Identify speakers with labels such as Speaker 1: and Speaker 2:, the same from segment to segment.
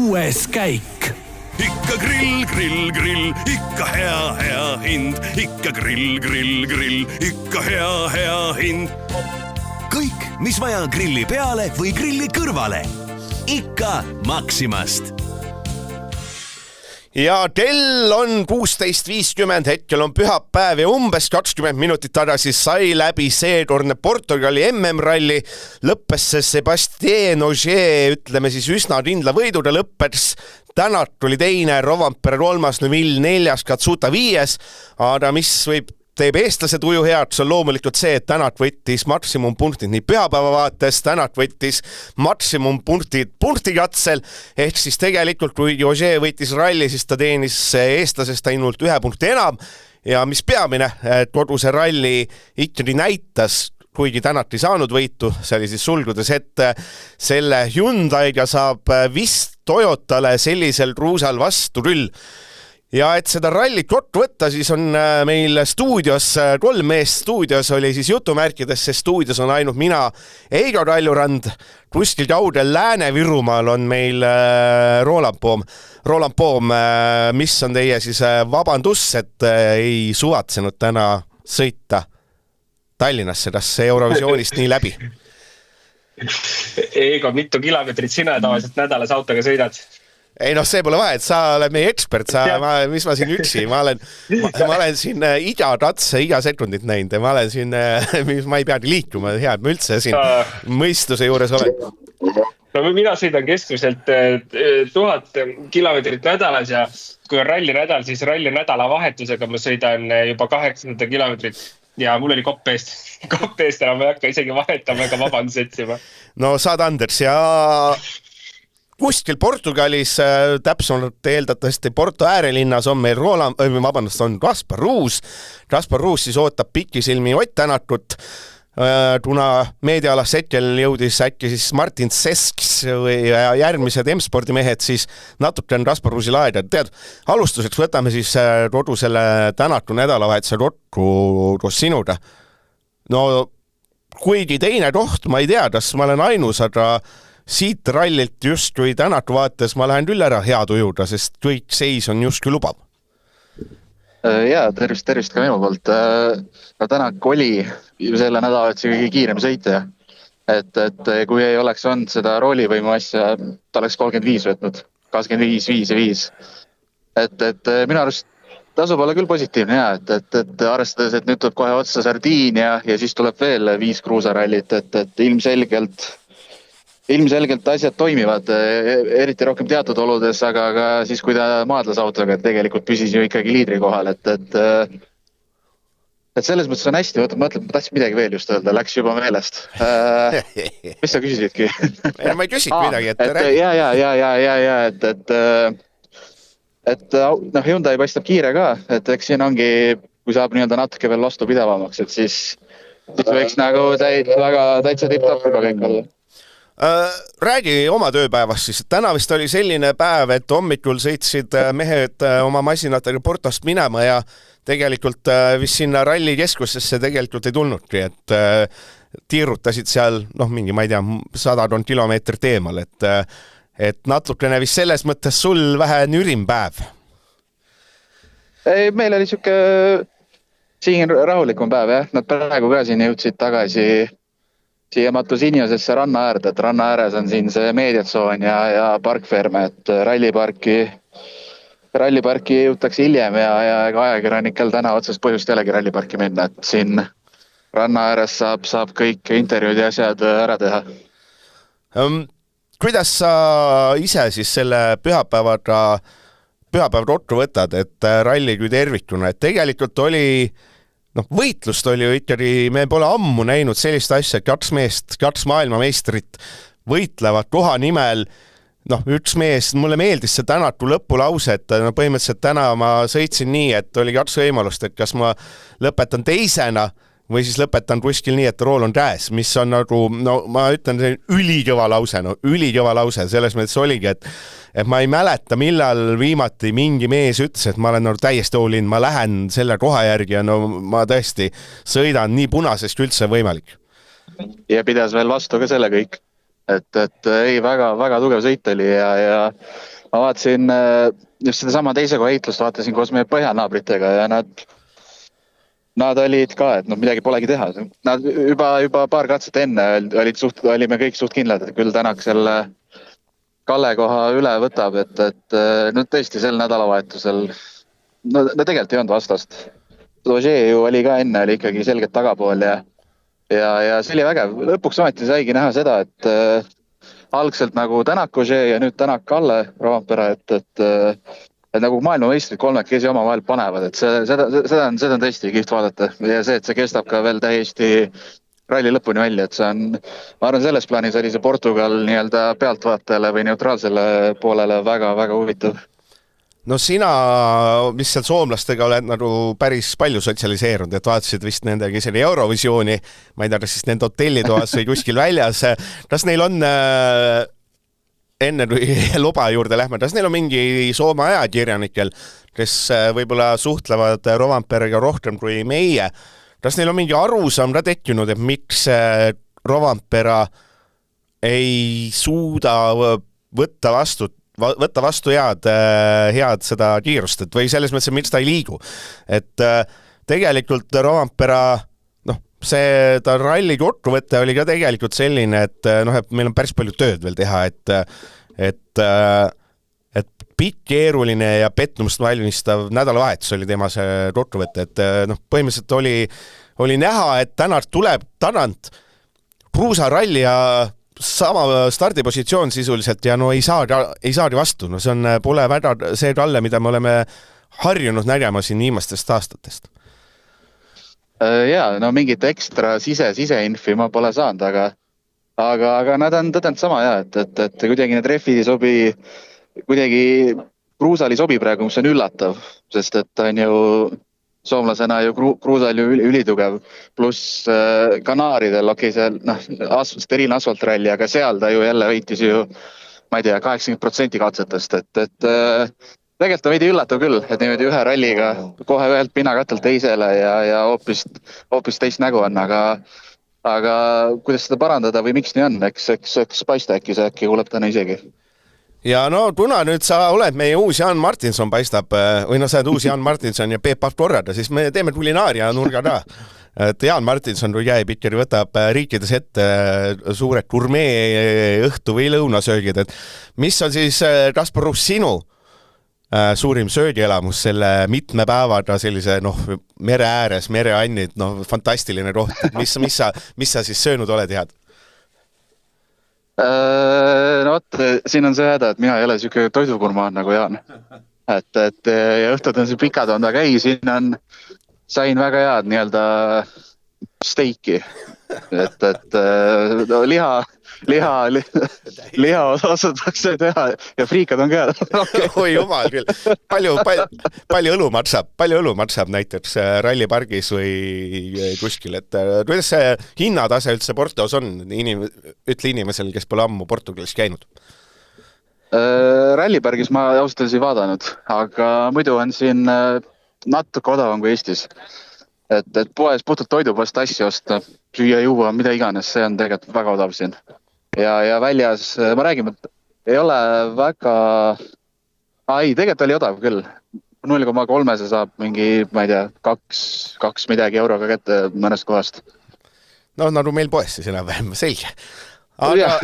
Speaker 1: 6. käik.
Speaker 2: Ikka grill, ikka hea hind. Ikka grill, ikka hea hind.
Speaker 3: Kõik, mis vaja grilli peale või grilli kõrvale. Ikka Maximast.
Speaker 4: Ja kell on 16.50, hetkel on pühapäev ja umbes 20 minutit tagasi sai läbi seekordne Portugali MM-ralli. Lõppes see Sébastien Ogier, ütleme siis üsna kindla võiduda lõppes. Tänat tuli teine, Rovanperä 3, Neville 4, Katsuta 5, aga mis teeb eestlased uju head, see on loomulikult see, et Tänat võttis maksimumpunktid nii pühapäeva vaates, Tänat võttis maksimumpunktid punktikatsel, ehk siis tegelikult kui Ogier võttis ralli, siis ta teenis eestlasest ainult 1 punkti enam ja mis peamine, et kogu see ralli ikkagi näitas, kuigi Tänat ei saanud võitu, see oli siis sulgudes, et selle Hyundai'ga saab vist Toyotale sellisel kruusal vastu küll. Ja et seda rallit kokku võtta, siis on meil stuudios, 3 meest stuudios oli siis jutumärkides, sest stuudios on ainult mina, Eigo Kaljurand, kuskil kaugel Lääne-Virumaal on meil Roland Poom. Roland Poom, mis on teie siis vabandus, et ei suvatsenud täna sõita Tallinnasse, kas Eurovisioonist nii läbi?
Speaker 5: Eigo, mitu kilomeetrit sina tavaliselt nädalas autoga sõidad?
Speaker 4: Ei see pole vahet, sa oled meie ekspert, mis ma siin üksi, ma olen siin iga katse, iga sekundit näinud ja ma olen siin, ma ei peagi liikuma, hea, et ma üldse siin mõistuse juures olen.
Speaker 5: No mina sõidan keskmiselt 1000 kilomeetrit nädalas ja kui on ralli nädal, siis ralli nädala vahetusega ma sõidan juba 800 kilomeetrit ja mul oli kopp eest, enam ma ei hakka isegi vahetama ega vabandus etsima.
Speaker 4: No saad Anders ja... Kuskil Portugalis, täpsemalt eeldatavasti Porto äärelinnas on meil on Gaspar Ruus. Gaspar Ruus siis ootab pikisilmi Ott Tänakut, kuna meediaalas hetkel jõudis äkki siis Martin Sesks või järgmised M-spordimehed, siis natuke on Gaspar Ruusil aega. Tead, alustuseks võtame siis kogu selle Tänaku nädalavahetuse kokku sinuga. No kuigi teine koht, ma ei tea, kas ma olen ainus, aga siit rallilt just kui Tänaku vaates ma lähen küll ära hea tujuda, sest kõik seis on just kui lubav.
Speaker 6: Jaa, tervist ka minu poolt. Tänak oli selle nädalavahetuse kõige kiirem sõitja. Et kui ei oleks olnud seda roolivõimu asja, ta oleks 35 võtnud. 25, 5 ja 5. Et minu arust tasub olla küll positiivne, et arvestades, et nüüd tuleb kohe otsa Sardiinia ja siis tuleb veel 5 kruusarallit, et ilmselgelt asjad toimivad, eriti rohkem teatud oludes, aga siis kui ta maadlas autoga, et tegelikult püsis ju ikkagi liidri kohal, et selles mõttes on hästi, ma tahtsin midagi veel just öelda, läks juba meelest. Mis sa küsisidki?
Speaker 4: Ma ei küsid midagi, et
Speaker 6: et Hyundai paistab kiire ka, et eks siin ongi, kui saab nii-öelda natuke veel vastu pidavamaks, et siis võiks nagu täitsa tipp-tappiga kõik olla.
Speaker 4: Räägi oma tööpäevast siis. Täna vist oli selline päev, et hommikul sõitsid mehed oma masinatega Portost minema ja tegelikult vist sinna ralli keskusesse tegelikult ei tulnudki, et tiirutasid seal, mingi, ma ei tea, 100 kilomeetrit eemal, et natukene vist selles mõttes sul vähe nürim päev.
Speaker 6: Ei, meil oli siin rahulikum päev, jah. Nad praegu ka siin jõudsid tagasi siia Matosinjosesse ranna äärde, et ranna ääres on siin see meediatsoon ja parkferme, et ralliparki jõutakse hiljem ja ajakirjanikel täna otsest põhjust jällegi ralliparki minna, et siin ranna ääres saab kõik intervjuud ja asjad ära teha.
Speaker 4: Kuidas sa ise siis selle pühapäeva kokku võtad, et ralli kui tervikuna, et tegelikult oli võitlust oli ju ikkagi, me pole ammu näinud sellist asja, et 2 meest, 2 maailmameistrit võitlevad koha nimel, üks mees, mulle meeldis see Tänaku lõpulause, et põhimõtteliselt täna ma sõitsin nii, et oli 2 võimalust, et kas ma lõpetan teisena või siis lõpetan kuskil nii, et rool on käes, mis on nagu, ma ütlen, ülikõva lause, selles mõttes oligi, et ma ei mäleta, millal viimati mingi mees ütles, et ma olen täiesti all in, ma lähen selle koha järgi ja ma tõesti sõidan nii punasest üldse võimalik.
Speaker 6: Ja pidas veel vastu ka selle kõik, et ei, väga tugev sõit oli ja ma vaatasin just seda sama teise koha heitlust, vaatasin koos meie põhjanaabritega ja nad olid ka, et midagi polegi teha. Nad juba paar katset enne olime kõik suht kindlad, et küll Tänak selle Kalle koha üle võtab, et tõesti sel nädalavahetusel, no tegelikult ei olnud vastast. Doge ju oli ka enne, oli ikkagi selgelt tagapool ja see oli vägev. Lõpuks ometi saigi näha seda, et algselt nagu Tänak Doge ja nüüd Tänak Kalle Rovanpera, et nagu maailmameistrid kolmekesi omavahel panevad, et seda on tõesti kihvt vaadata ja see, et see kestab ka veel täiesti ralli lõpuni välja, et see on, ma arvan, selles plaanis oli see Portugal nii-öelda pealtvaatajale või neutraalsele poolele väga-väga huvitav.
Speaker 4: No sina, mis seal soomlastega oled nagu päris palju sotsialiseerunud, et vaatasid vist nendega isegi Eurovisiooni, ma ei tea, siis nende hotellitoas või kuskil väljas. Kas neil on, enne kui luba juurde lähme, kas neil on mingi Soome ajakirjanikel, kes võib-olla suhtlevad Rovanperega rohkem kui meie? Kas neil on mingi arusaam ka tekkinud, et miks Rovanpera ei suuda võtta vastu head seda kiirust, et või selles mõttes, miks ta ei liigu. Et tegelikult Rovanpera, see ta ralli kokkuvõte oli ka tegelikult selline, et meil on päris palju tööd veel teha, et pikk, keeruline ja pettumust valmistav nädalavahetus oli tema see kokkuvõte, et põhimõtteliselt oli näha, et Tänak tuleb tagant kruusaralli ja sama stardipositsioon sisuliselt ja ei saagi vastu. See pole väga see Kalle, mida me oleme harjunud nägema siin viimastest aastatest.
Speaker 6: Jaa, mingit ekstra siseinfi ma pole saanud, aga nad on tõdanud sama et kuidagi need refid ei sobi, kuidagi kruusal ei sobi praegu, mis on üllatav, sest et ta on ju soomlasena ju kruusal ju ülitugev, pluss Kanaaridel, seal steriilne asfaltralli, aga seal ta ju jälle võitis ju, ma ei tea, 80% katsetest, et tegelikult on veidi üllatav küll, et niimoodi ühe ralliga kohe ühelt pinnakatelt teisele ja hoopis teist nägu on, aga kuidas seda parandada või miks nii on, eks paista äkki kuuleb täna isegi.
Speaker 4: Ja kuna nüüd sa oled meie uus Jaan Martinson paistab, või sa oled uus Jaan Martinson ja Peep Pahv korrada, siis me teeme kulinaaria nurga ka. Et Jaan Martinson käib ikkagi võtab riikides ette suured gurmee õhtu või lõunasöögid, et mis on siis, Kaspar Ruus, sinu suurim söögielamus selle mitme päevaga sellise mere ääres, mereannid, fantastiline koht, mis sa siis söönud oled head?
Speaker 6: Siin on see häda, et mina ei ole siuke toidukurmaan nagu Jaan. Et ja õhtud on see pikad olnud, aga sain väga head nii-öelda steiki. Et liha osatakse teha ja friikad on ka.
Speaker 4: Oi jumal küll. Palju õlu maksab näiteks rallipargis või kuskil, et kuidas see hinnatase üldse Portos on, ütle inimesel, kes pole ammu Portugalis käinud?
Speaker 6: Rallipargis ma ausalt ei vaadanud, aga muidu on siin natuke odavam kui Eestis. Et poes puhtalt toidupoest asju osta, süüa juua, mida iganes, see on tegelikult väga odav siin. Ja väljas, ma räägin, et ei ole väga... tegelikult oli odav küll. 0,3 see saab mingi, ma ei tea, 2 midagi euroga kätte mõnest kohast.
Speaker 4: Nagu meil poes siis enam-vähem, selge. Aga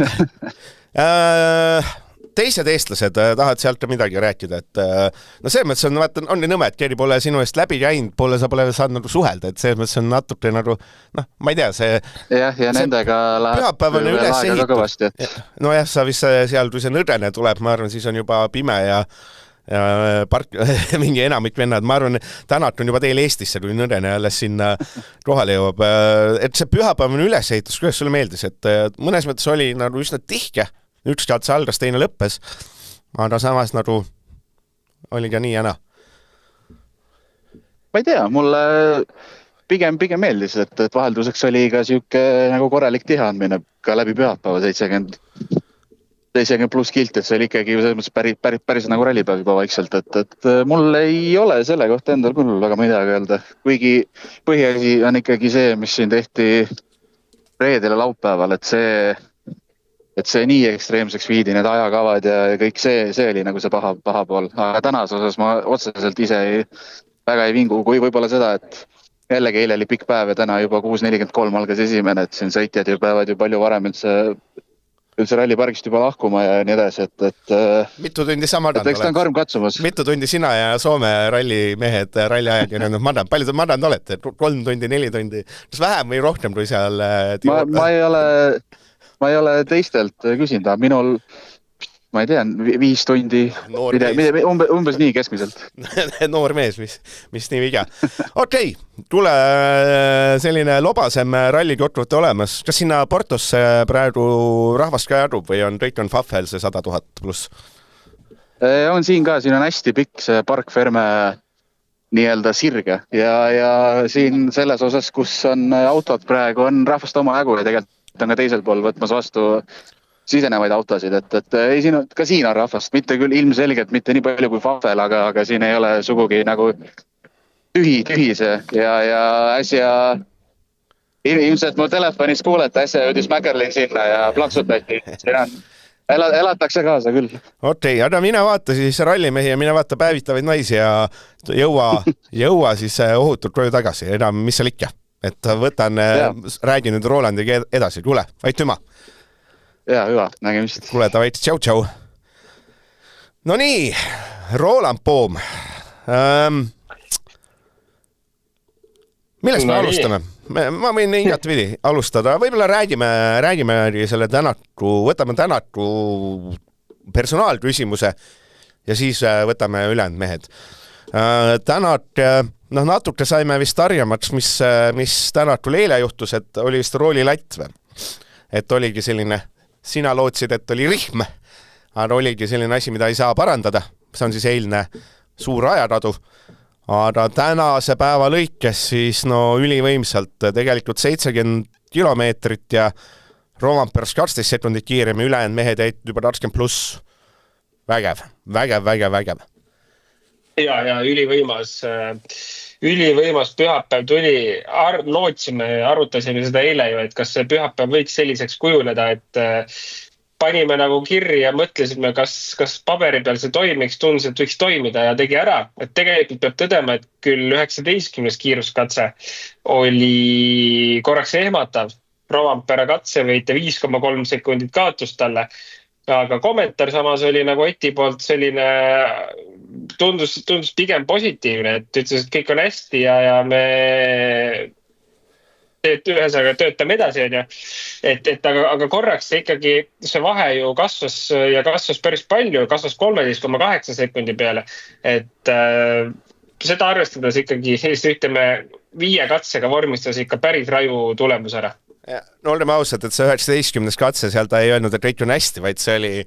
Speaker 4: teised eestlased, tahad sealt midagi rääkida, et selles mõttes on nii nõme, et keegi pole sinu eest läbi käinud, sa pole saanud suhelda, et selles mõttes on natuke ma ei tea, see... Jah,
Speaker 6: ja nendega läheb üle aega ka kõvasti.
Speaker 4: Nojah, sa vist seal, kui see nõdene tuleb, ma arvan, siis on juba pime ja mingi enamik vennad, ma arvan, Tänak on juba teel Eestisse, kui nõdene alles sinna kohale jõuab. Et see pühapäevane ülesehitus, kuidas sulle meeldis, et mõnes mõttes oli üsna tihke, üks katse algas, teine lõppes, aga samas oli ka nii ja naa. Ma
Speaker 6: ei tea, mulle pigem meeldis, et vahelduseks oli ka siuke korralik tiheandmine ka läbi pühapäeva 70 pluss kilt, et see oli ikkagi päris nagu rallipäev juba vaikselt, et mul ei ole selle kohta endal küll väga midagi öelda, kuigi põhiasi on ikkagi see, mis siin tehti reedel ja laupäeval, et et see nii ekstreemseks viidi, need ajakavad ja kõik see oli nagu see paha pool. Aga tänase osas ma otseselt ise väga ei vingu, kui võib-olla seda, et jällegi eile oli pikk päev ja täna juba 6.43 algas esimene, et siin sõitjad ju peavad ju palju varem üldse rallipargist juba lahkuma ja nii edasi, et
Speaker 4: mitu tundi sa madanud
Speaker 6: eks ta on karm katsumus.
Speaker 4: Mitu tundi sina ja Soome rallimehed, ralliajakirjanikud madanud? Palju te madanud olete? 3 tundi, 4 tundi? Kas vähem või rohkem kui seal?
Speaker 6: Ma ei ole teistelt küsinud, aga minul, ma ei tea, 5 tundi, umbes nii keskmiselt.
Speaker 4: Noor mees, mis nii viga. Okei, tule selline lobasem rallikotrute olemas. Kas sinna Portosse praegu rahvast ka jadub või on Dayton Fafel see 100 000 pluss?
Speaker 6: On siin ka, siin on hästi pikk see Park Ferme nii-öelda sirge ja siin selles osas, kus on autod praegu, on rahvast oma jagu ja tegelikult on ka teisel pool võtmas vastu sisenevaid autosid, et ka siin on rahvast, mitte küll ilmselgelt, mitte nii palju kui Fafel, aga siin ei ole sugugi nagu tühi see ja äsja ilmselt mu telefonis kuulete, äsja jõudis Mäkerlin sinna ja plaksutati. Elatakse kaasa küll.
Speaker 4: Okei, aga mine vaata siis rallimehi ja mine vaata päevitavaid naisi ja jõua siis ohutult koju tagasi. Enam, mis seal ikka? Et võtan, räägi nüüd Rolandiga edasi. Tule, aitüma!
Speaker 6: Ja, hüva, nägemist.
Speaker 4: Kuule, ta väitis tšau. No nii, Roland Poom. Millest me alustame? Ma võin ingat vidi alustada. Võib-olla räägime selle võtame tänatu personaalküsimuse ja siis võtame ülejäänud mehed. Tänat, natuke saime vist tarjamaks, mis tänatul eile juhtus, et oli vist roolilatt või? Et oligi selline, sina lootsid, et oli rihm, aga oligi selline asi, mida ei saa parandada. See on siis eilne suur ajatadu. Aga tänase päeva lõikes siis ülivõimsalt tegelikult 70 kilomeetrit ja Rovanperas 12 sekundit kiirem ja ülejäänud mehed jäid juba 20 pluss. Vägev.
Speaker 5: Ja ülivõimas pühapäev tuli, arutasime seda eile ju, et kas see pühapäev võiks selliseks kujuneda, et panime nagu kirja ja mõtlesime, kas paberi peal see toimiks, tundus, et võiks toimida ja tegi ära. Et tegelikult peab tõdema, et küll 19. kiiruskatse oli korraks ehmatav. Rovanpera katse võite 5,3 sekundit kaotust talle. Aga kommentaar samas oli nagu Oti poolt selline, tundus pigem positiivne, et ütles, et kõik on hästi ja me ühesõnaga töötame edasi. Aga korraks ikkagi see vahe ju kasvas päris palju, kasvas 13,8 sekundi peale. Et seda arvestades ikkagi, ütleme, 5 katsega vormistas ikka päris raju tulemus ära.
Speaker 4: No oleme ausad, et see 19. katse seal ta ei öelnud, et kõik on hästi, vaid see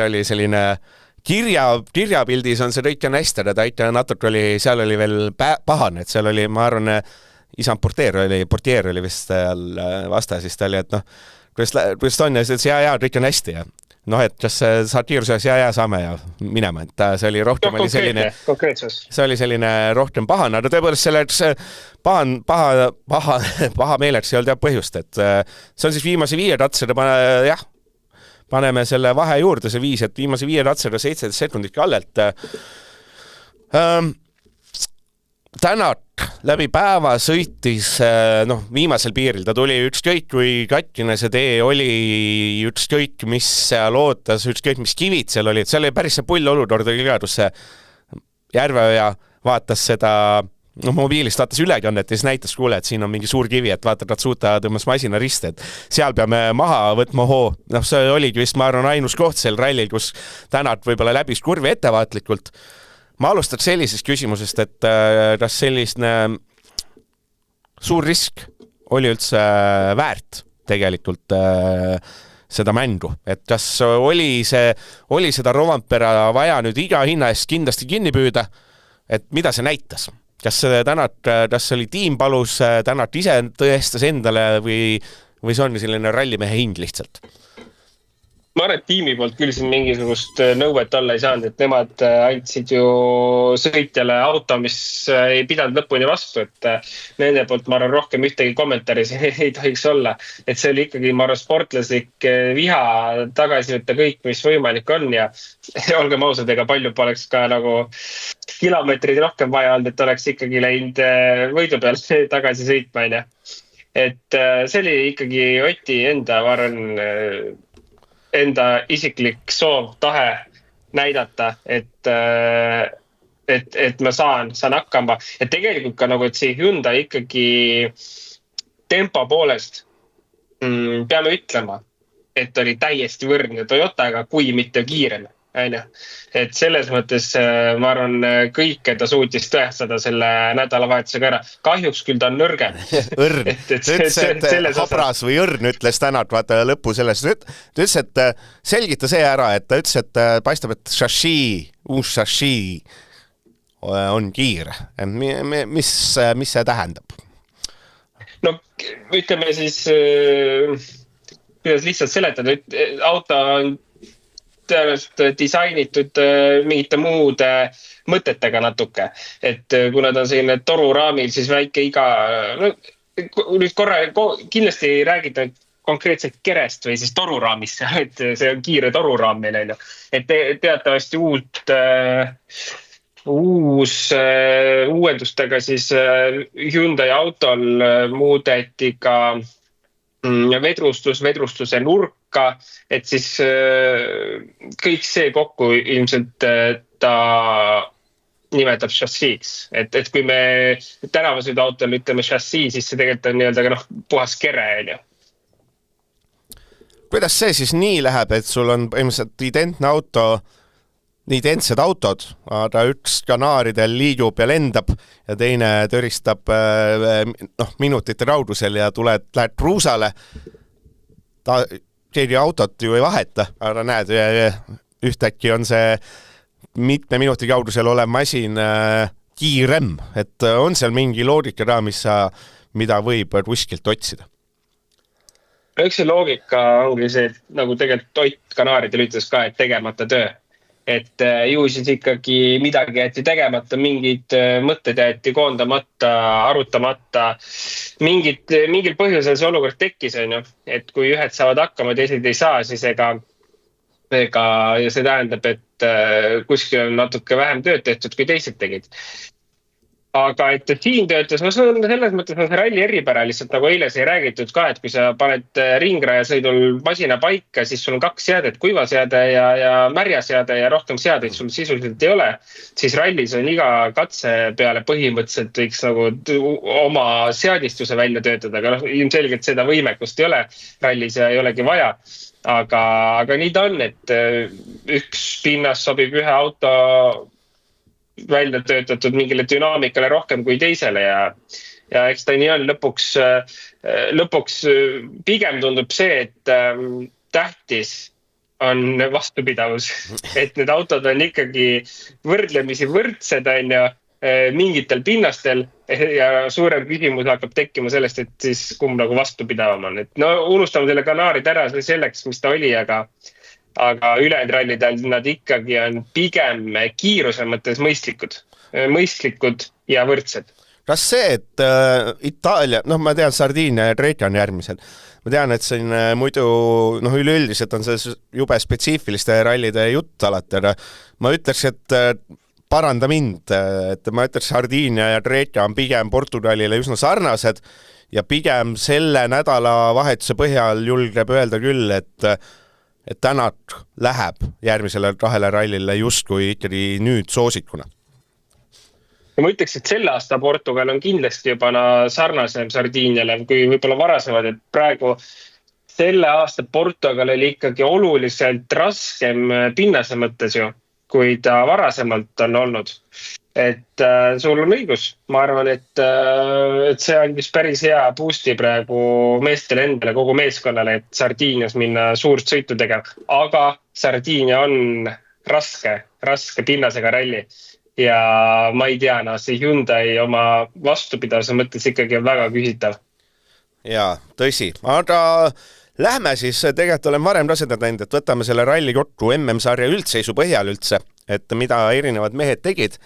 Speaker 4: oli selline kirjapildis on see kõik on hästi, aga ta ikka natuke oli, seal oli veel pahane, et seal oli, ma arvan, isand portier oli vist vastaja, siis ta oli, et kuidas ta on ja siis kõik on hästi ja et kas saad kiiruseks ja saame ja minema, et see oli rohkem oli selline see oli selline rohkem pahane, aga tõepoolest selleks paha meeleks ei olnud põhjust, et see on siis viimase 5 katsega paneme selle vahe juurde, see 5, et viimase 5 katsega 17 sekundit kallelt Tänat läbi päeva sõitis viimasel piiril, ta tuli ükskõik kui katkine see tee oli, ükskõik mis seal ootas, ükskõik mis kivid seal olid, seal oli päris see pull olukord oli ka, kus see Järveoja vaatas seda mobiilist, vaatas ülekannet ja siis näitas kuule, et siin on mingi suur kivi, et vaata, Ratsuta tõmbas masina riste, et seal peame maha võtma hoo. See oligi vist, ma arvan, ainus koht sel rallil, kus Tänat võib-olla läbis kurvi ettevaatlikult. Ma alustaks sellisest küsimusest, et kas selline suur risk oli üldse väärt tegelikult seda mängu, et kas oli seda Rovanpera vaja nüüd iga hinna eest kindlasti kinni püüda, et mida see näitas? Kas see oli tiim palus, Tänat ise tõestas endale või see on selline rallimehe hing lihtsalt?
Speaker 5: ma arvan, et tiimi poolt küll siin mingisugust nõuet olla ei saanud, et nemad andsid ju sõitjale auto, mis ei pidanud lõpuni vastu, et nende poolt ma arvan rohkem ühtegi kommentaari ei tohiks olla. Et see oli ikkagi, ma arvan, sportlaslik viha tagasi võtta kõik, mis võimalik on ja olgem ausad, ega palju poleks ka nagu kilomeetrid rohkem vaja olnud, et oleks ikkagi läinud võidu peal tagasi sõitma, on ja. Et see oli ikkagi Oti enda, ma arvan, enda isiklik soov, tahe näidata, et ma saan hakkama. Ja tegelikult ka nagu, et see Hyundai ikkagi tempo poolest peame ütlema, et oli täiesti võrdne Toyotaga, kui mitte kiirem. Et selles mõttes ma arvan kõike ta suutis tõestada selle nädalavahetusega ära. Kahjuks küll ta on nõrgem.
Speaker 3: Õrn. Ta ütles, et habras või õrn ütles tänad, vaata lõpu selles. Ta ütles, et selgita see ära, et ta ütles, et paistab, et uus šašii on kiire. Mis see tähendab?
Speaker 5: No ütleme siis, kuidas lihtsalt seletada, et auto on tõenäoliselt disainitud mingite muude mõtetega natuke. Et kuna ta on selline toruraamil, siis väike iga... nüüd korra kindlasti ei räägita konkreetselt kerest või siis toruraamist, et see on kiire toruraam meil. Et teatavasti uuendustega siis Hyundai autol muudeti ka vedrustuse nurka, et siis kõik see kokku ilmselt ta nimetab šassiiks. Et kui me tänavasõiduautol ütleme šassii, siis see tegelikult on nii-öelda puhas kere.
Speaker 4: Kuidas see siis nii läheb, et sul on põhimõtteliselt identsed autod, aga üks kanaaridel liigub ja lendab ja teine töristab minutite raudusel ja lähed pruusale. Keegi autot ju ei vaheta, aga näed, ühtäkki on see mitme minuti kaudusel olev masin kiirem, et on seal mingi loogika mida võib kuskilt otsida?
Speaker 5: Üks see loogika ongi see, et nagu tegelikult Ott kanaaridel ütles ka, et tegemata töö. Et ju siis ikkagi midagi jäeti tegemata, mingid mõtted jäeti koondamata, arutamata. Mingil põhjusel see olukord tekkis, et kui ühed saavad hakkama, teised ei saa, siis ega see tähendab, et kuskil on natuke vähem tööd tehtud, kui teised tegid. Aga et siin töötas, selles mõttes on see ralli eripära, lihtsalt nagu eile sai räägitud ka, et kui sa paned ringraja sõidul masina paika, siis sul on 2 seadet, kuivaseade ja märjaseade ja rohkem seadeid sul sisuliselt ei ole, siis rallis on iga katse peale põhimõtteliselt võiks nagu oma seadistuse välja töötada, aga ilmselgelt seda võimekust ei ole rallis ja ei olegi vaja. Aga nii ta on, et üks pinnas sobib ühe auto välja töötatud mingile dünaamikale rohkem kui teisele ja eks ta nii on lõpuks pigem tundub see, et tähtis on vastupidavus, et need autod on ikkagi võrdlemisi võrdsed mingitel pinnastel ja suurem küsimus hakkab tekkima sellest, et siis kumb nagu vastupidavam on. Et unustame selle kanaarid ära selleks, mis ta oli, aga ülejäänud rallidel nad ikkagi on pigem kiiruse mõttes mõistlikud ja võrdsed.
Speaker 4: Kas see, et Itaalia, ma tean Sardiinia ja Kreeka on järgmisel. Ma tean, et siin muidu üleüldiselt on see jube spetsiifiliste rallide jutt alati, aga ma ütleks, et paranda mind, et ma ütleks Sardiinia ja Kreeka on pigem Portugalile üsna sarnased ja pigem selle nädala vahetuse põhjal julgeb öelda küll, et tänad läheb järgmisele 2 rallile justkui ikkagi nüüd soosikuna.
Speaker 5: Ja ma ütleks, et selle aasta Portugal on kindlasti juba sarnasem Sardiiniale kui võib-olla varasemad, et praegu selle aasta Portugal oli ikkagi oluliselt raskem pinnase mõttes ju, kui ta varasemalt on olnud. Et sul on õigus. Ma arvan, et see andis päris hea boosti praegu meestele endale, kogu meeskonnale, et Sardiinias minna suurt sõitu tegema. Aga Sardiinia on raske pinnasega ralli. Ja ma ei tea, see Hyundai oma vastupidavuse mõttes ikkagi on väga küsitav.
Speaker 4: Jaa, tõsi. Aga
Speaker 3: Lähme siis, tegelikult olen varem rasedad näinud, et võtame selle ralli kokku MM-sarja üldseisu põhjal üldse, et mida erinevad mehed tegid.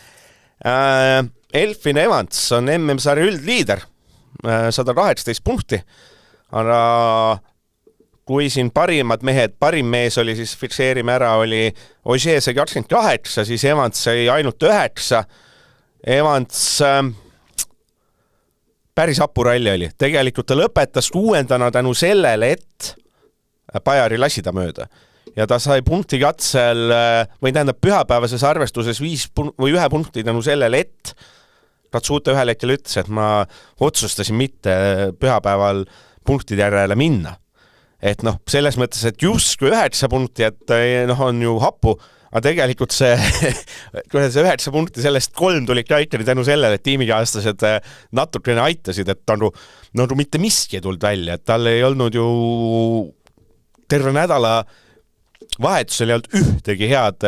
Speaker 3: Elfyn Evans on MM-sarja üldliider, 118 punkti, aga kui siin parimad mehed, parim mees oli siis, fikseerime ära, oli Ogier sai 28, siis Evans sai ainult 9. Evans päris apuralli oli. Tegelikult ta lõpetas 6. tänu sellele, et Bajari lasi ta mööda. Ja ta sai punkti katsel, või tähendab pühapäevases arvestuses 1 punkti tänu sellele, et Ratsuta ühel hetkel ütles, et ma otsustasin mitte pühapäeval punktide järele minna. Et selles mõttes, et justkui 9 punkti, et on ju hapu, aga tegelikult see 9 punkti, sellest 3 tuli Kreiteri tänu sellele, et tiimikaaslased natukene aitasid, et nagu mitte miski ei tulnud välja, et tal ei olnud ju terve nädala vahetusel ei olnud ühtegi head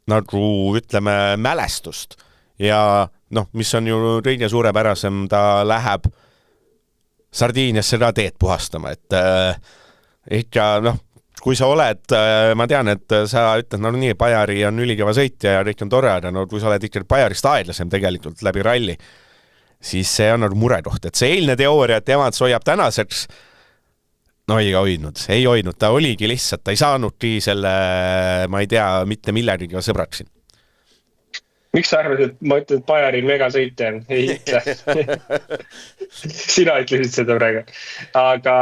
Speaker 3: nagu ütleme mälestust ja mis on ju kõige suurepärasem, ta läheb Sardiinias seda teed puhastama, et ikka, kui sa oled, ma tean, et sa ütled, nii, Bajari on ülikõva sõitja ja kõik on tore, aga kui sa oled ikka Bajarist aedlasem tegelikult läbi ralli, siis see on murekoht, et see eilne teooria, et Evans hoiab tänaseks, ei hoidnud, ta oligi lihtsalt, ta ei saanudki selle, ma ei tea, mitte millegagi sõbraks siin.
Speaker 5: Miks sa arvad, et ma ütlen, et Bajari megasõitja on? Ei ütle. Sina ütlesid seda praegu. Aga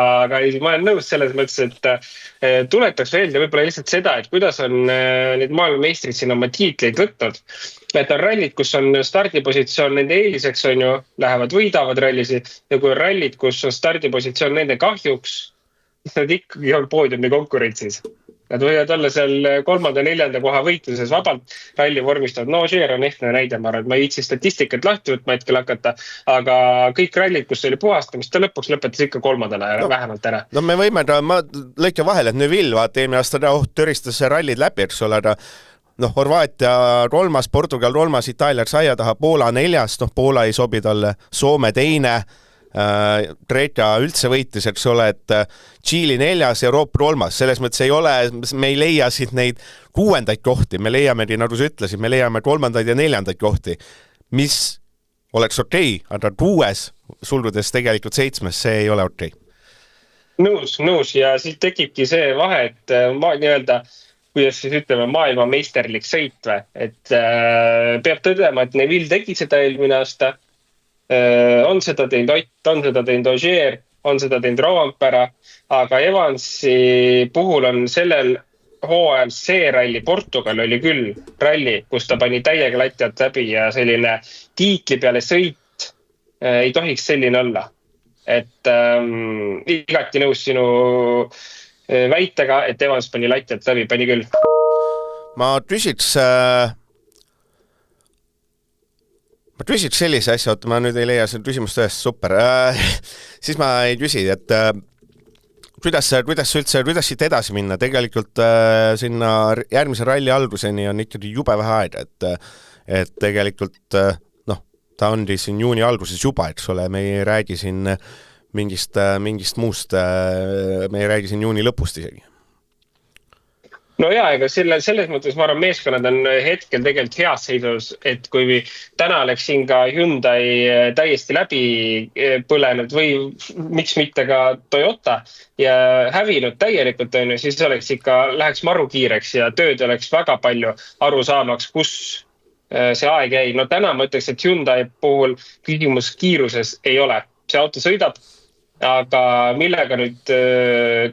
Speaker 5: ma olen nõus selles mõttes, et tuletaks veelda võib-olla lihtsalt seda, et kuidas on need maailmameistrid siin oma tiitleid võtnud. Et on rallid, kus on stardipositsioon nende eeliseks, on ju, lähevad võidavad rallisi ja kui on rallid, kus on stardipositsioon nende kahjuks, siis nad ikkagi on poodiumi konkurentsis. Nad võivad olla seal 3. ja 4. koha võitluses vabalt ralli vormistavad. Ogier on ehtne näide, ma arvan, et ma ei viitsi statistikat lahti võtma hetkel hakata, aga kõik rallid, kus oli puhastamist, ta lõpuks lõpetas ikka 3. vähemalt ära.
Speaker 3: Me võime, ma lõikan vahele, et Neville, vaata, eelmine aasta tõristas rallid läbi, eks ole, aga Horvaatia 3, Portugal 3, Itaalia saia taha, Poola 4, Poola ei sobi talle, Soome 2, Kreeka üldse võitis, eks ole, et Tšiili 4, Euroopa 3, selles mõttes ei ole, me ei leia siit neid 6. kohti, me leiamegi, nagu sa ütlesid, me leiame 3. ja 4. kohti, mis oleks okei, aga 6, sulgudes tegelikult 7, see ei ole okei.
Speaker 5: Nõus ja siit tekibki see vahe, et nii-öelda kuidas siis ütleme, maailmameisterlik sõit või, et peab tõdema, et Neville tegi seda eelmine aasta, on seda teinud Ott, on seda teinud Ogier, on seda teinud Rovanpera, aga Evansi puhul on sellel hooajal see ralli, Portugal oli küll ralli, kus ta pani täiega latjad läbi ja selline tiitli peale sõit ei tohiks selline olla. Et igati nõus sinu väitega, et Evans pani latjad läbi, pani küll.
Speaker 3: Ma küsiks sellise asja, ma nüüd ei leia seda küsimust ühest, super. Siis ma ei küsi, et kuidas siit edasi minna? Tegelikult sinna järgmise ralli alguseni on ikkagi jube vähe aega, et tegelikult ta on siin juuni alguses juba, eks ole, me ei räägi siin mingist muust, me ei räägi siin juuni lõpust isegi.
Speaker 5: No jaa, ega selles mõttes ma arvan, meeskonnad on hetkel tegelikult heas seidus, et kui täna oleks siin ka Hyundai täiesti läbi põlenud või miks mitte ka Toyota ja hävinud täielikult, siis oleks ikka, läheks maru kiireks ja tööd oleks väga palju aru saamaks, kus see aeg jäi. No täna ma ütleks, et Hyundai puhul küsimus kiiruses ei ole. See auto sõidab, aga millega nüüd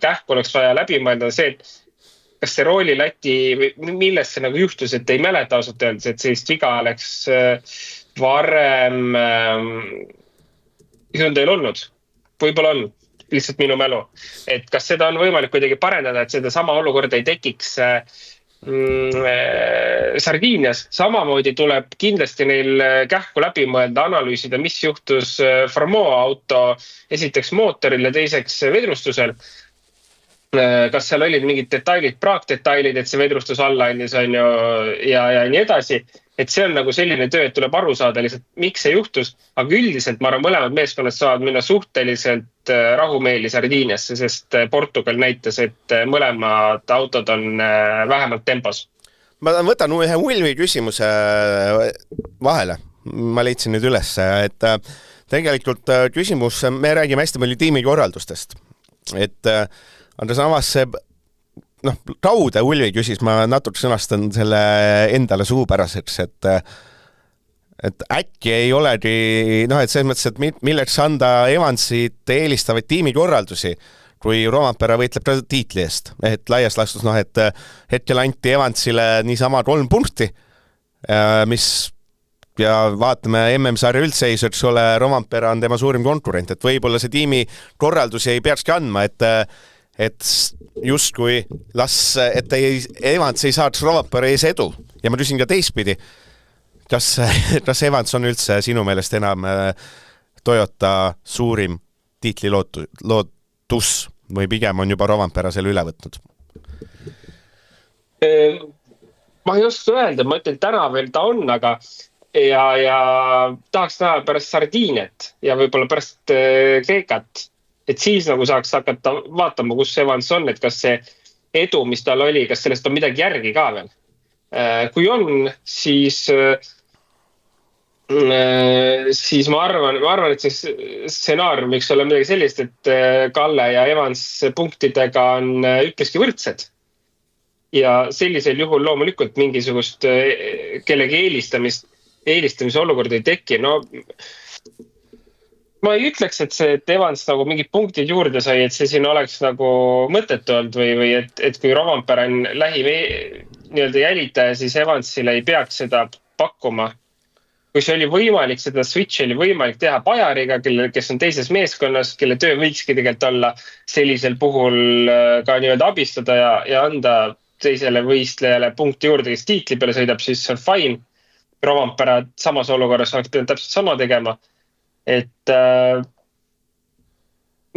Speaker 5: kähku oleks vaja läbi mõelda see, et kas see roolilati, millest see nagu juhtus, et ei mäleta ausalt öeldes, et sellist viga oleks varem Hyundai'l olnud. Võib-olla on, lihtsalt minu mälu. Et kas seda on võimalik kuidagi parendada, et seda sama olukorda ei tekiks Sardiinias. Samamoodi tuleb kindlasti neil kähku läbi mõelda, analüüsida, mis juhtus Formoa auto esiteks mootoril ja teiseks vedrustusel. Kas seal olid mingid detailid, praakdetailid, et see vedrustus alla andis on ju, ja nii edasi. et see on nagu selline töö, et tuleb aru saada lihtsalt, miks see juhtus, aga üldiselt ma arvan, mõlemad meeskonnad saavad minna suhteliselt rahumeeli Sardiiniasse, sest Portugal näitas, et mõlemad autod on vähemalt tempos.
Speaker 3: Ma võtan ühe Ulvi küsimuse vahele. Ma leidsin nüüd üles, et tegelikult küsimus, me räägime hästi palju tiimikorraldustest, et Andres Avasse Raude Ulvi küsis, ma natuke sõnastan selle endale suupäraseks, et äkki ei olegi, et selles mõttes, et milleks anda Evansit eelistavaid tiimikorraldusi, kui Roompere võitleb tiitli eest, et laias laastus, et hetkel anti Evansile niisama 3 punkti, mis ja vaatame MM-sarja üldseisu, eks ole, Roompere on tema suurim konkurent, et võib-olla see tiimikorraldusi ei peakski andma, et justkui et Evans ei saaks Roompere ees edu. Ja ma küsin ka teistpidi, kas Evans on üldse sinu meelest enam Toyota suurim tiitlilootus või pigem on juba Roompere selle üle võtnud?
Speaker 5: Ma ei oska öelda, ma ütlen täna veel ta on, aga ja tahaks näha pärast Sardiiniat ja võib-olla pärast Kreekat, et siis nagu saaks hakata vaatama, kus Evans on, et kas see edu, mis tal oli, kas sellest on midagi järgi ka veel. Kui on, siis ma arvan, et see stsenaarium võiks olla midagi sellist, et Kalle ja Evans punktidega on üpriski võrdsed. Ja sellisel juhul loomulikult mingisugust kellegi eelistamise olukord ei teki. No, ma ei ütleks, et Evans nagu mingid punktid juurde sai, et see siin oleks nagu mõttetu olnud või et kui Roompere on lähim jälitaja, siis Evansile ei peaks seda pakkuma. Kui see oli võimalik, seda switch oli võimalik teha Bajariga, kes on teises meeskonnas, kelle töö võikski tegelikult olla sellisel puhul ka abistada ja anda teisele võistlejale punkti juurde, kes tiitli peale sõidab, siis see on fine. Roompere samas olukorras oleks pidanud täpselt sama tegema. Et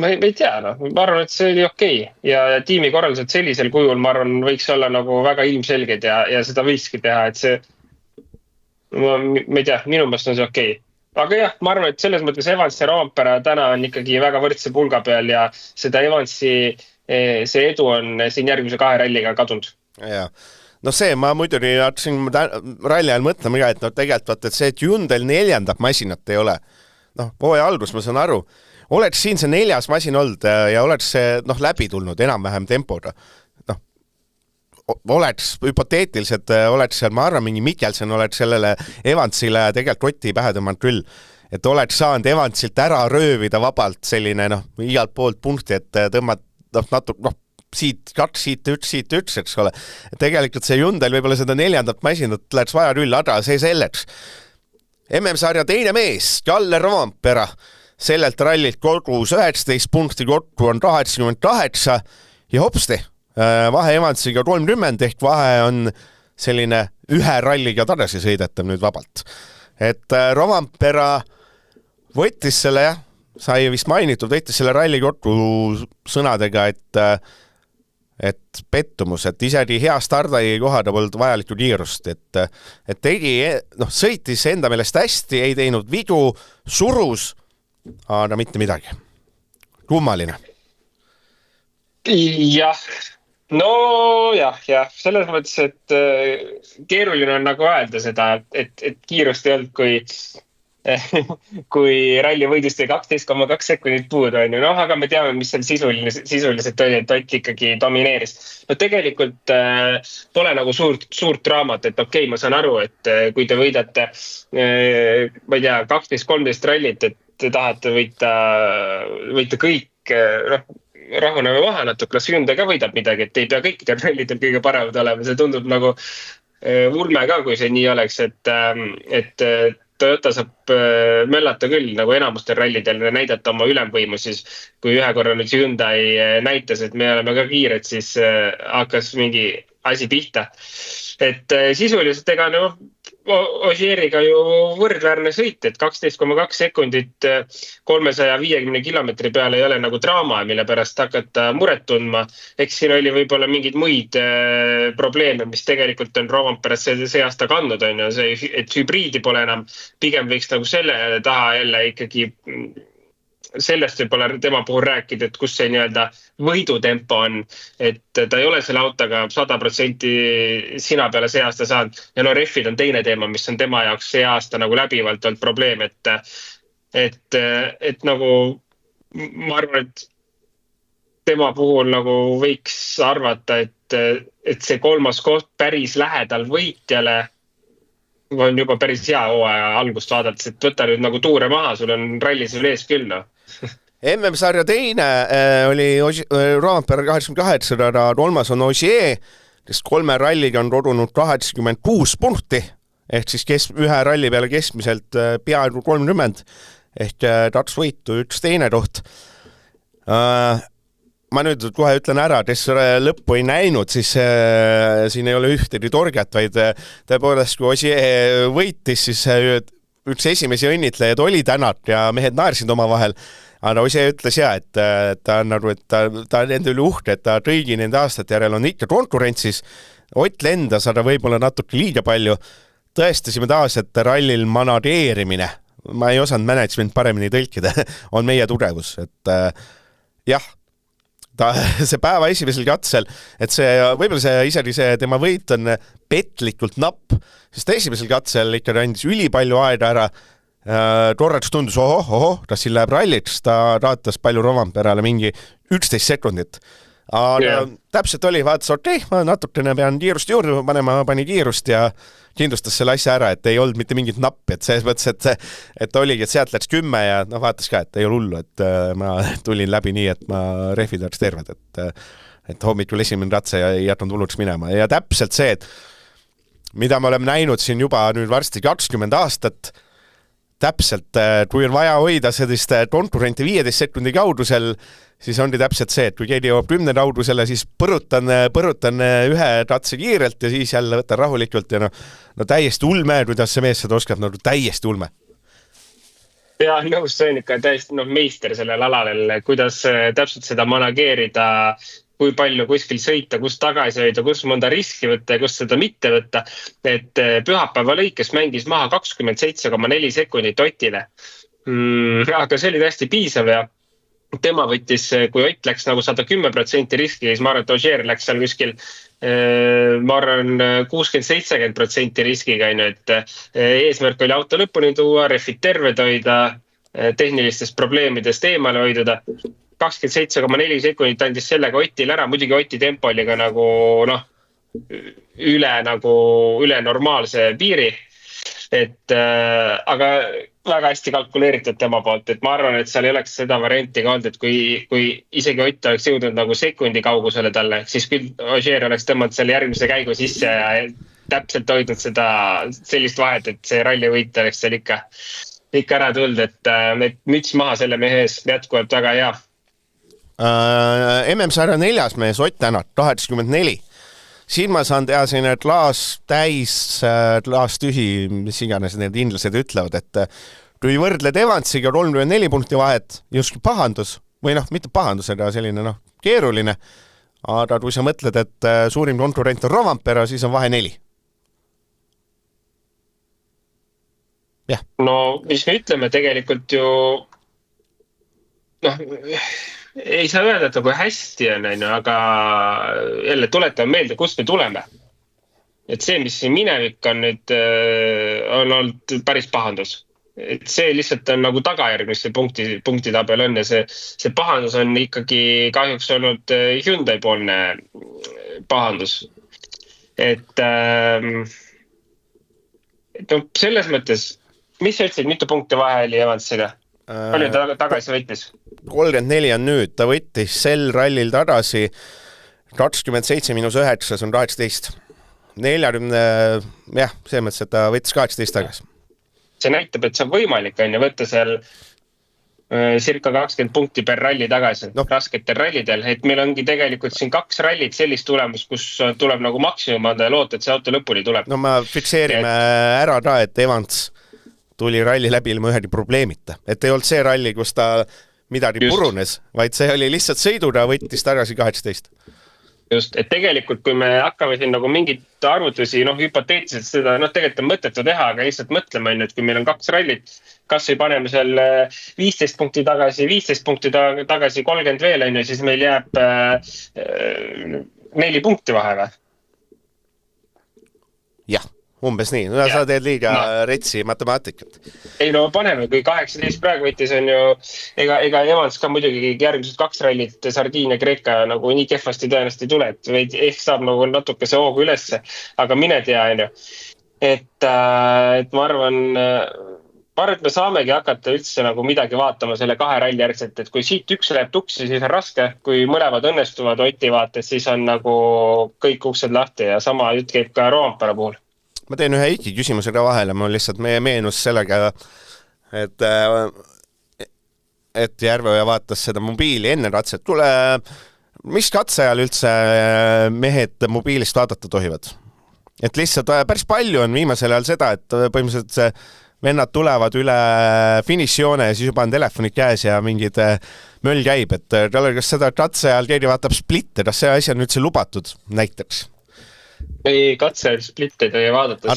Speaker 5: ma ei tea, ma arvan, et see oli okei. Ja tiimikorraldused sellisel kujul, ma arvan, võiks olla nagu väga ilmselged ja seda võikski teha, et see, ma ei tea, minu meelest on see okei. Aga jah, ma arvan, et selles mõttes Evans ja Roompere täna on ikkagi väga võrdse pulga peal ja seda Evansi see edu on siin järgmise 2 ralliga kadunud.
Speaker 3: Ja. No see, ma muidugi hakkasin ralli ajal mõtlema ka, et tegelikult, et see, et Hyundai 4. masinat ei ole, hooaja algus ma saan aru, oleks siin see 4. masin olnud ja oleks see läbi tulnud enam-vähem tempoga. Oleks hüpoteetiliselt, oleks seal, ma arvan, mingi Mikkelsen oleks sellele Evansile tegelikult Roti pähe tõmmanud küll, et oleks saanud Evansilt ära röövida vabalt selline igalt poolt punkti, et tõmmad natuke, siit 2, siit 1, eks ole. Tegelikult see Hyundai võib-olla seda 4. masinat läheks vaja küll, aga see selleks. MM-sarja teine mees, Kalle Roompere, sellelt rallilt kogus 19 punkti, kokku on 88 ja hopsti, vahe Evansiga 30, ehk vahe on selline 1 ralliga tagasi sõidetav nüüd vabalt. Et Roompere võttis selle, sai vist mainitud, võttis selle ralli kokku sõnadega, et pettumus, et isegi hea stardai kohada polnud vajalikku kiirust, et tegi, sõitis enda meelest hästi, ei teinud vigu, surus, aga mitte midagi. Kummaline.
Speaker 5: Jah, selles mõttes, et keeruline on nagu öelda seda, et kiirust ei olnud, kui ralli võidust 12,2 sekundit puudu on ju. Aga me teame, mis seal sisuliselt oli, et Ott ikkagi domineeris. Tegelikult pole nagu suurt draamat, et okei, ma saan aru, et kui te võidate, ma ei tea, 12-13 rallit, et te tahate võita kõik, rahuneme maha natuke, las Hyundai ka võidab midagi, et ei pea kõikidel rallidel kõige paremad olema. See tundub nagu ulme ka, kui see nii oleks, et Toyota saab möllata küll nagu enamustel rallidel ja näidata oma ülemvõimu, siis kui ühe korra nüüd Hyundai näitas, et me oleme ka kiired, siis hakkas mingi asi pihta. Et sisuliselt Ogieriga ju võrdväärne sõit, et 12,2 sekundit 350 kilomeetri peale ei ole nagu draama, mille pärast hakata muret tundma. Eks siin oli võib-olla mingid muid probleeme, mis tegelikult on Rovanperes see aasta kandnud, on ju see, et hübriidi pole enam, pigem võiks nagu selle taha jälle ikkagi sellest võib-olla tema puhul rääkida, et kus see nii-öelda võidutempo on, et ta ei ole selle autoga 100% sina peale see aasta saanud. Ja no refid on teine teema, mis on tema jaoks see aasta nagu läbivalt olnud probleem, et nagu ma arvan, et tema puhul nagu võiks arvata, et see kolmas koht päris lähedal võitjale on juba päris hea hooaja algust vaadates, et võta nüüd nagu tuure maha, sul on ralli sul ees küll, no.
Speaker 4: MM-sarja teine oli Rovanperä 88, kolmas on Ogier, kes 3 ralliga on kodunud 86 punkti, ehk siis ühe ralli peale keskmiselt peaaegu 30, ehk 2 võitu, 1 teine koht. Ma nüüd kohe ütlen ära, kes lõppu ei näinud, siis siin ei ole ühtegi torget, vaid tõepoolest, kui Ogier võitis, siis üks esimesi õnnitlejaid oli Tänak ja mehed naersid oma vahel. Aga Ogier ütles et ta on enda üle uhke, et ta kõigi nende aastate järel on ikka konkurentsis. Ott lendas, aga võib-olla natuke liiga palju. Tõestasime taas, et rallil manageerimine, ma ei osanud management paremini tõlkida, on meie tugevus. Et jah, see päeva esimesel katsel, et võib-olla isegi see tema võit on petlikult napp, sest esimesel katsel ikka andis ülipalju aega ära. Korraks tundus, kas siin läheb ralliks, ta raatas palju Rovanperäle mingi 11 sekundit. Aga täpselt oli, vaatas, ma natukene pean kiirust juurde panema, pani kiirust ja kindlustas selle asja ära, et ei olnud mitte mingit nappi, et selles mõttes, et oligi, et sealt läks 10 ja vaatas ka, et ei ole hullu, et ma tulin läbi nii, et ma rehvid oleks terved, et hommikul esimene ratse ei jätnud hulluks minema. Ja täpselt see, et mida me oleme näinud siin juba nüüd varsti 20 aastat, täpselt, kui on vaja hoida sellist konkurenti 15 sekundi kaudusel, siis ongi täpselt see, et kui keegi jõuab 10 kaudusele, siis põrutan ühe ratse kiirelt ja siis jälle võtan rahulikult ja no täiesti ulme, kuidas see mees seda oskab, täiesti ulme.
Speaker 5: Ja nõus, see on ikka täiesti meister sellel alal, kuidas täpselt seda manageerida, kui palju kuskil sõita, kus tagasi hoida, kus mõnda riski võtta ja kus seda mitte võtta. Et pühapäeva lõikes mängis maha 27,4 sekundit Otile. Aga see oli täiesti piisav ja tema võttis, kui Ott läks nagu 110% riski, siis ma arvan, et Ogier läks seal kuskil, ma arvan, 60-70% riskiga, et eesmärk oli auto lõpuni tuua, refid terved hoida, tehnilistest probleemidest eemale hoiduda. 27,4 sekundit andis sellega Otil ära, muidugi Oti tempo oli ka üle normaalse piiri, aga väga hästi kalkuleeritud tema poolt, et ma arvan, et seal ei oleks seda varianti ka olnud, et kui isegi Ott oleks jõudnud nagu sekundi kaugusele talle, siis küll Ogier oleks tõmmanud selle järgmise käigu sisse ja täpselt hoidnud seda sellist vahet, et see rallivõit oleks seal ikka ära tulnud, et müts maha selle mehe ees jätkuvalt väga hea.
Speaker 4: MM-sarja 4. mees Ott Tänak, 84. Siin ma saan teha siin klaas täis, klaas tühi, mis iganes need inglased ütlevad, et kui võrdled Evansiga 34 punkti vahet, just pahandus, või mitte pahandus, aga selline keeruline, aga kui sa mõtled, et suurim konkurent on Rovanperä, siis on vahe 4. Ja.
Speaker 5: No, mis me ütleme tegelikult ju, ei saa öelda, et kui hästi on, aga jälle tuletame meelde, kust me tuleme. Et see, mis siin minevik on nüüd, on olnud päris pahandus. Et see lihtsalt on nagu tagajärg, mis see punktitabel on ja see pahandus on ikkagi kahjuks olnud Hyundai poolne pahandus. Et selles mõttes, mis sa ütlesid, mitu punkti vahe oli Evansiga? Palju ta tagasi võttis?
Speaker 4: 34 on nüüd, ta võttis sel rallil tagasi 27-9, see on 18. 40, see mõttes, et ta võttis 18 tagasi.
Speaker 5: See näitab, et see on võimalik võtta seal circa 20 punkti per ralli tagasi rasketel rallidel, et meil ongi tegelikult siin 2 rallit sellist tulemust, kus tuleb nagu maksimum anda ja loota, et see auto lõpuni tuleb.
Speaker 3: No ma fikseerime ära ka, et Evans tuli ralli läbi ilma ühegi probleemita, et ei olnud see ralli, kus ta midagi purunes, vaid see oli lihtsalt sõiduna, võttis tagasi 18.
Speaker 5: Just, et tegelikult kui me hakkame siin nagu mingit arvutusi, hüpoteetiliselt seda, tegelikult on mõttetu teha, aga lihtsalt mõtleme, et kui meil on 2 rallit, kas või paneme seal 15 punkti tagasi, 15 punkti tagasi, 30 veel, siis meil jääb 4 punkti vahe või?
Speaker 3: Jah, umbes nii. No, sa teed liiga retsi matemaatikat.
Speaker 5: Ei no paneme, kui 18 praegu võttis on ju, ega Evans ka muidugi järgmised 2 rallit Sardiinia Kreeka nagu nii kehvasti tõenäoliselt ei tule, et ehk saab nagu natuke see hoogu ülesse, aga mine tea, on ju. Et ma arvan, et me saamegi hakata üldse nagu midagi vaatama selle 2 ralli järgselt, et kui siit üks läheb tuksi, siis on raske, kui mõlemad õnnestuvad Oti vaates, siis on nagu kõik uksed lahti ja sama jutt käib ka Roompere puhul.
Speaker 3: Ma teen ühe Eiki küsimusega vahele, mul lihtsalt meie meenus sellega, et Järveoja vaatas seda mobiili enne katset. Tule, mis katse ajal üldse mehed mobiilist vaadata tohivad? Et lihtsalt päris palju on viimasel ajal seda, et põhimõtteliselt vennad tulevad üle finišijoone ja siis juba on telefonid käes ja mingid möll käib, et kas seda katse ajal keegi vaatab splitte, kas see asi on üldse lubatud näiteks?
Speaker 5: Ei, katse splitte ei vaadata.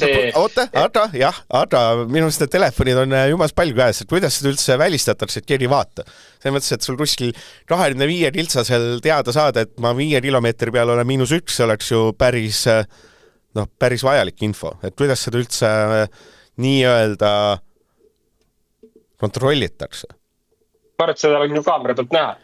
Speaker 3: Aga minu arust need telefonid on jumas palju käes, et kuidas seda üldse välistatakse, et keegi vaata. See mõttes, et sul kuskil 25 kiltsasel teada saada, et ma 5 kilomeetri peal olen -1, oleks ju päris vajalik info. Et kuidas seda üldse nii-öelda kontrollitakse?
Speaker 5: Ma arvan, et seda on ju kaamera pealt näha.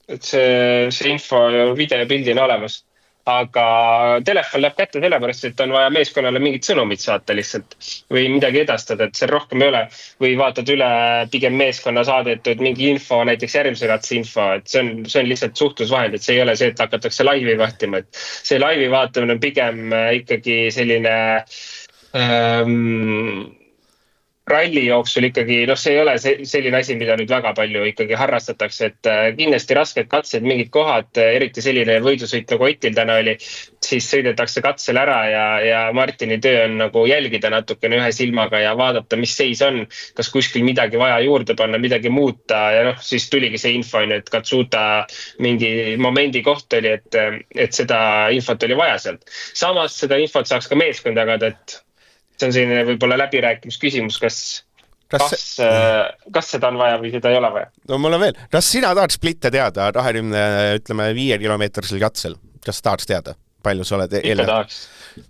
Speaker 5: Et see info videopildi on olemas. Aga telefon läheb kätte sellepärast, et on vaja meeskonnale mingit sõnumit saata lihtsalt või midagi edastada, et see rohkem ei ole või vaatad üle pigem meeskonna saadetud mingi info, näiteks järgmise katse info, et see on lihtsalt suhtlusvahend, et see ei ole see, et hakatakse laivi vahtima, et see laivi vaatamine on pigem ikkagi selline ralli jooksul ikkagi, see ei ole selline asi, mida nüüd väga palju ikkagi harrastatakse, et kindlasti rasked katsed, mingid kohad, eriti selline võidusõit nagu Otil täna oli, siis sõidetakse katsel ära ja Martini töö on nagu jälgida natukene ühe silmaga ja vaadata, mis seis on, kas kuskil midagi vaja juurde panna, midagi muuta ja siis tuligi see info, et Katsuta mingi momendi koht oli, et seda infot oli vaja sealt. Samas seda infot saaks ka meeskond jagada, et see on selline võib-olla läbirääkimisküsimus, kas seda on vaja või seda ei ole vaja?
Speaker 3: No mul on veel. Kas sina tahaks splitte teada 5 kilomeetrisel katsel? Kas tahaks teada? Palju sa oled
Speaker 5: Ikka tahaks.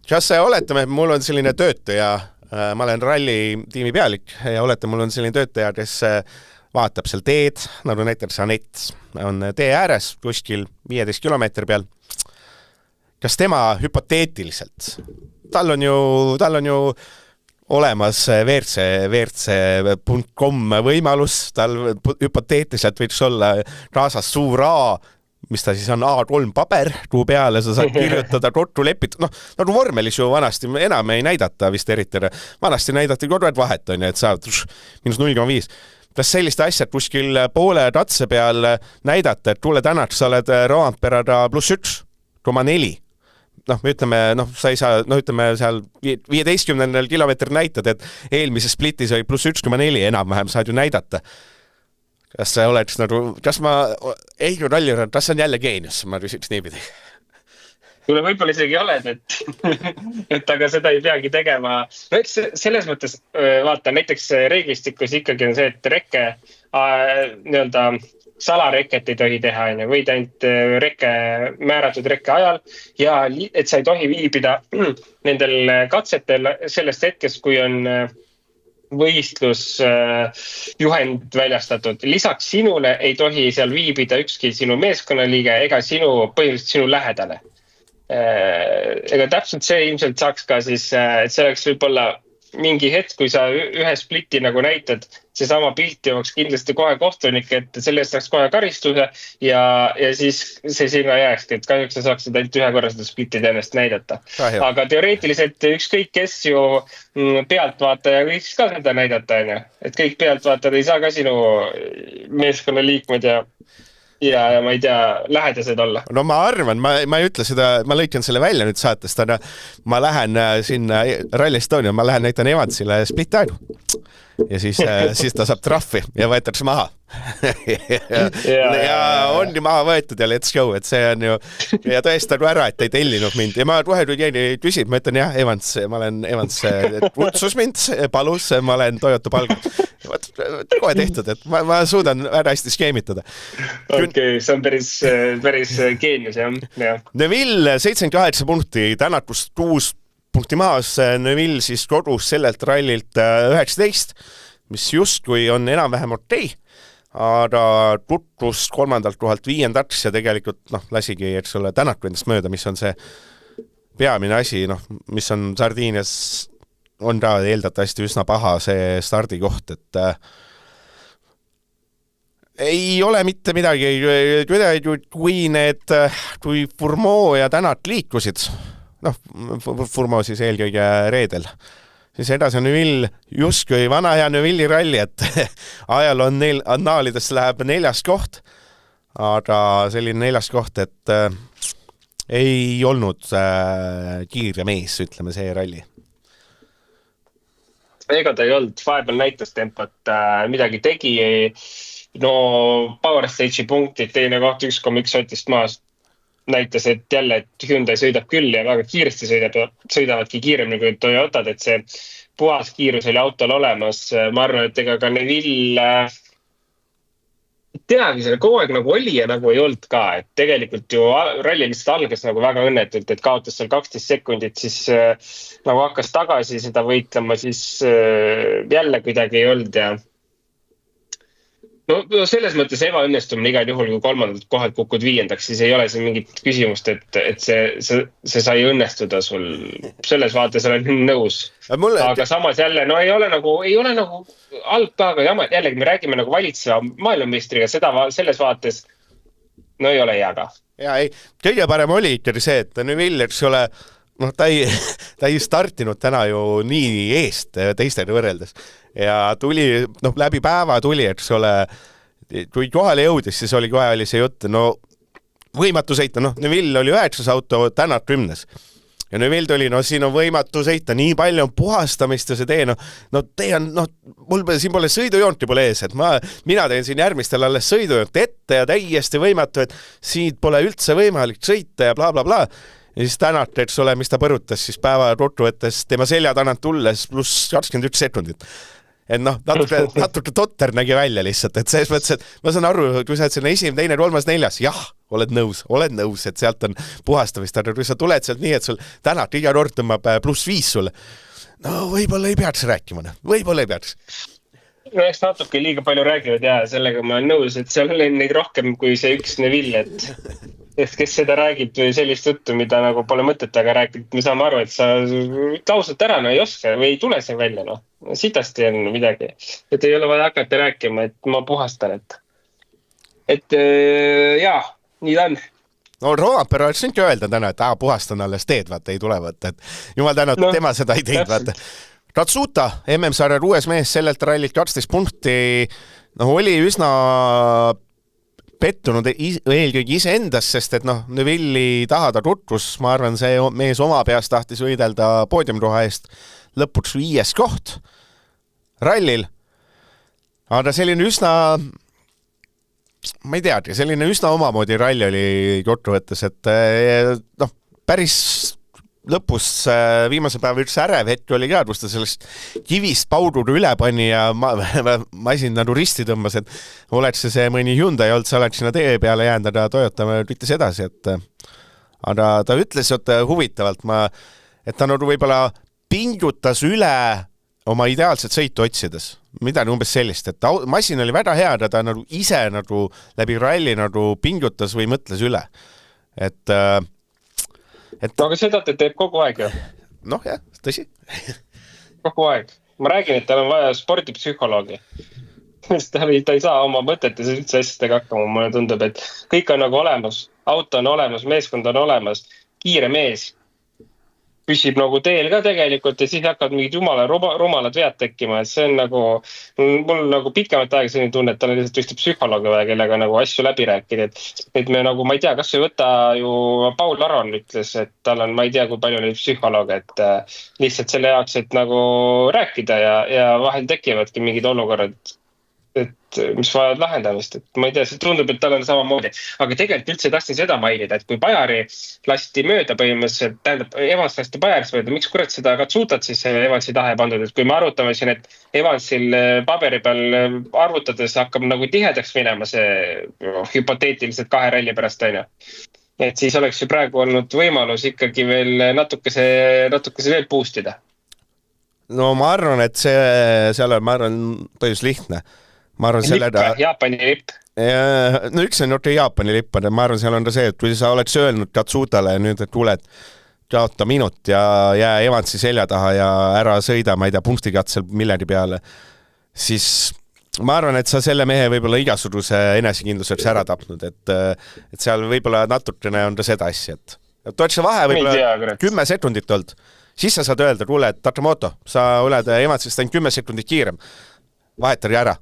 Speaker 3: Kas oletame, mul on selline töötaja, ma olen ralli tiimi pealik ja oletame, mul on selline töötaja, kes vaatab seal teed, nagu näiteks Anett on tee ääres kuskil 15 kilomeetri peal. Kas tema hüpoteetiliselt tal on ju olemas WRC.com võimalus, tal hüpoteetiliselt võiks olla kaasas suur A, mis ta siis on A3 paber, kuhu peale sa saad kirjutada, kokku lepitud, nagu vormelis ju vanasti, enam ei näidata vist eriti, vanasti näidati kogu aeg vahet, on ju, et saad -0,5. Kas sellist asjad kuskil poole katse peal näidata, et kuule tänaks sa oled Roamperada +1,4? Ütleme, sa ei saa, ütleme seal 15 kilomeetri näitad, et eelmises splitis oli +1,4 enam-vähem, saad ju näidata. Kas see oleks nagu, kas on jälle geenius, ma küsiks niipidi.
Speaker 5: Kuule, võib-olla isegi oled, et aga seda ei peagi tegema. Selles mõttes, vaata, näiteks reeglistikus ikkagi on see, et reke salareket ei tohi teha, võid ainult määratud rekke ajal ja et sa ei tohi viibida nendel katsetel sellest hetkest, kui on võistlusjuhend väljastatud. Lisaks sinule ei tohi seal viibida ükski sinu meeskonnaliige ega põhimõtteliselt sinu lähedale. Ega täpselt see ilmselt saaks ka siis, et see oleks võib-olla mingi hetk, kui sa ühe spliti nagu näitad, seesama pilt jõuaks kindlasti kohe kohtunik, et selle eest saaks kohe karistuse ja siis see sinna jääkski, et kahjuks sa saaksid ainult ühe korra seda splittid ennast näidata. Aga teoreetiliselt ükskõik kes ju pealtvaataja võiks ka seda näidata, et kõik pealtvaatajad ei saa ka sinu meeskonna liikmed ja ma ei tea, lähedased olla.
Speaker 3: No ma arvan, ma ei ütle seda, ma lõikan selle välja nüüd saatest, aga ma lähen sinna Rally Estonia, ma lähen näitan Evansile split ainu ja siis ta saab trahvi ja võetakse maha. ja on ju maha võetud ja let's go, et see on ju ja tõestan ära, et ei tellinud mind ja ma kohe küsib, ma ütlen jah, Evans kutsus mind, palus, ma olen Toyota palgal. Kohe tehtud, et ma suudan väga hästi skeemitada.
Speaker 5: Okei, see on päris geenius, jah.
Speaker 3: Neville 78 punkti, Tänakust 6 punkti maas, Neville siis kodus sellelt rallilt 19, mis justkui on enam-vähem okei, aga tutvus 3. kohalt 5. ja tegelikult lasigi, eks ole, Tänaku endast mööda, mis on see peamine asi, mis on Sardiinias, on ta eeldatavasti üsna paha see stardikoht, et ei ole mitte midagi, kui Fourmaux ja Tänak liikusid, Fourmaux siis eelkõige reedel, siis edasi on Neville justkui vana hea Neville'i ralli, et ajal on annaalidest läheb 4. koht, aga selline 4. koht, et ei olnud kiire mees, ütleme see ralli.
Speaker 5: Ega ta ei olnud, vahepeal näitas tempot, midagi tegi, Power Stage'i punktid, teine koht 1,1 otist maas näitas, et jälle, et Hyundai sõidab küll ja väga kiiresti sõidavadki kiiremini kui Toyotad, et see puhas kiirus oli autol olemas. Ma arvan, et ega ka Neville teagi, selle kogu aeg nagu oli ja nagu ei olnud ka, et tegelikult ju ralli lihtsalt algas nagu väga õnnetult, et kaotas seal 12 sekundit, siis nagu hakkas tagasi seda võitlema, siis jälle kuidagi ei olnud ja selles mõttes ebaõnnestumine igal juhul, kui 3. kohalt kukud 5, siis ei ole see mingit küsimust, et see sai õnnestuda sul. Selles vaates olen nõus. Aga samas jälle, ei ole nagu halb ka, aga jällegi me räägime nagu valitseva maailmameistriga, selles vaates, ei ole hea ka.
Speaker 3: Ja ei, kõige parem oli ikkagi see, et Neville, eks ole, ta ei startinud täna ju nii eest teistele võrreldes. Ja tuli, läbi päeva tuli, eks ole, kui kohale jõudis, siis kohe see jutt, võimatu sõita, Neville oli 9 auto, Tänak 10. Ja Neville tuli, siin on võimatu sõita, nii palju on puhastamist ja see tee, tee on, mul siin pole sõidujoonti pole ees, et mina teen siin järgmistel alles sõidujoont ette ja täiesti võimatu, et siit pole üldse võimalik sõita ja bla, bla, bla. Ja siis Tänak, eks ole, mis ta põrutas, siis päeva kokkuvõttes tema selja tanant tulles pluss 21 sekundit. Et natuke totter nägi välja lihtsalt, et selles mõttes, et ma saan aru, kui sa oled selle 1., 2., 3., 4, jah, oled nõus, et sealt on puhastamist, aga kui sa tuled sealt nii, et sul Tänak iga kord tõmbab +5 sulle, võib-olla ei peaks rääkima, võib-olla ei peaks.
Speaker 5: Eks natuke liiga palju räägivad ja sellega ma olen nõus, et seal oli neid rohkem kui see üks Neville, et kes seda räägib või sellist juttu, mida nagu pole mõtet aga rääkida, me saame aru, et sa lausalt ära ei oska või ei tule see välja, sitasti on midagi, et ei ole vaja hakata rääkima, et ma puhastan, et jaa, nii ta on.
Speaker 3: Roompere oleks nüüd öelda täna, et puhastan alles teed, vaata, ei tule võtta, et jumal täna, tema seda ei teinud, vaata. Katsuta, MM-sarja 6. mees sellelt rallilt 12 punkti, oli üsna pettunud eelkõige ise endas, sest et Neville'i taha ta tutvus, ma arvan, see mees oma peast tahtis võidelda poodiumkoha eest lõpuks 5. koht rallil. Aga selline üsna, ma ei teagi, selline üsna omamoodi ralli oli kokkuvõttes, et päris lõpus viimase päeva üks ärev hetk oli ka, kus ta sellest kivist pauduga üle pani ja masin nagu risti tõmbas, et oleks see mõni Hyundai olnud, see oleks sinna tee peale jäänud, aga Toyota küttis edasi, et aga ta ütles huvitavalt, et ta nagu võib-olla pingutas üle oma ideaalset sõitu otsides, midagi umbes sellist, et masin oli väga hea, aga ta nagu ise nagu läbi ralli nagu pingutas või mõtles üle, et
Speaker 5: aga seda te teeb kogu aeg ju.
Speaker 3: Jah, tõsi.
Speaker 5: kogu aeg. Ma räägin, et tal on vaja spordipsühholoogi. Ta ei saa oma mõtetes üldse asjadega hakkama, mulle tundub, et kõik on nagu olemas, auto on olemas, meeskond on olemas, kiire mees püsib nagu teel ka tegelikult ja siis hakkavad mingid rumalad vead tekkima, et see on nagu, mul nagu pikemat aega selline tunne, et tal on lihtsalt ühte psühholoogi vaja, kellega nagu asju läbi rääkida, et me nagu, ma ei tea, kas ei võta ju, Paul Aron ütles, et tal on, ma ei tea, kui palju neid psühholooge, et lihtsalt selle jaoks, et nagu rääkida ja vahel tekivadki mingid olukorrad, et mis vajavad lahendamist, et ma ei tea, see tundub, et tal on samamoodi, aga tegelikult üldse tahtsin seda mainida, et kui Bajari lasti mööda põhimõtteliselt, tähendab, Evans lasti Bajaris mööda, miks kurat seda Katsutat siis Evansi taha ei pandud, et kui me arutame siin, et Evansil paberi peal arvutades hakkab nagu tihedaks minema see hüpoteetiliselt 2 ralli pärast aina. Et siis oleks ju praegu olnud võimalus ikkagi veel natukese veel boostida.
Speaker 3: No ma arvan, et seal on, ma arvan, põhjus lihtne. Ma arvan,
Speaker 5: Jaapani lipp.
Speaker 3: No üks on Jaapani lipp, ma arvan, seal on see, et kui sa oleks öelnud Katsutale nüüd, et tuled kaota minut ja jää Evansi selja taha ja ära sõida, ma ei tea, punktikatsel millegi peale, siis ma arvan, et sa selle mehe võib-olla igasuguse enesekindluseks ära tapnud, et seal võib-olla natukene on ta seda asja, et oleks see vahe võib-olla 10 sekundit olnud, siis sa saad öelda, kuule, et Takamoto, sa oled Evansist ainult 10 sekundit kiirem. Vahetari ära.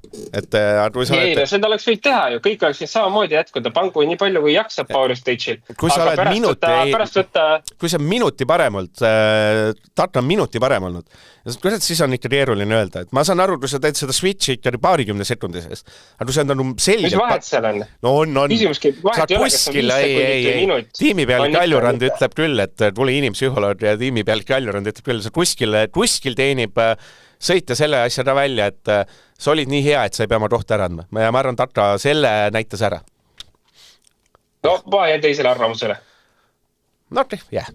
Speaker 5: Seda oleks võinud teha ju, kõik oleks samamoodi jätkuda, pangu nii palju kui jaksab Power Stage'il.
Speaker 3: Kui sa minuti parem olnud, Tata on minuti parem olnud, kuidas siis on ikka keeruline öelda, et ma saan aru, kui sa teed seda switchi ikka 20 sekundi sees, aga kui see on selge...
Speaker 5: Mis vahet seal on?
Speaker 3: No on.
Speaker 5: Sa
Speaker 3: kuskil, tiimi peal Kaljurand ütleb küll, et tuli inimpsühholoog ja tiimi peal Kaljurand ütleb küll, sa kuskil teenib sõita selle asja ta välja, et sa olid nii hea, et sa ei pea oma kohta ära andma. Ja ma arvan, Tata selle näitas ära.
Speaker 5: No, ma jään teisele arvamusele.
Speaker 3: No, jah.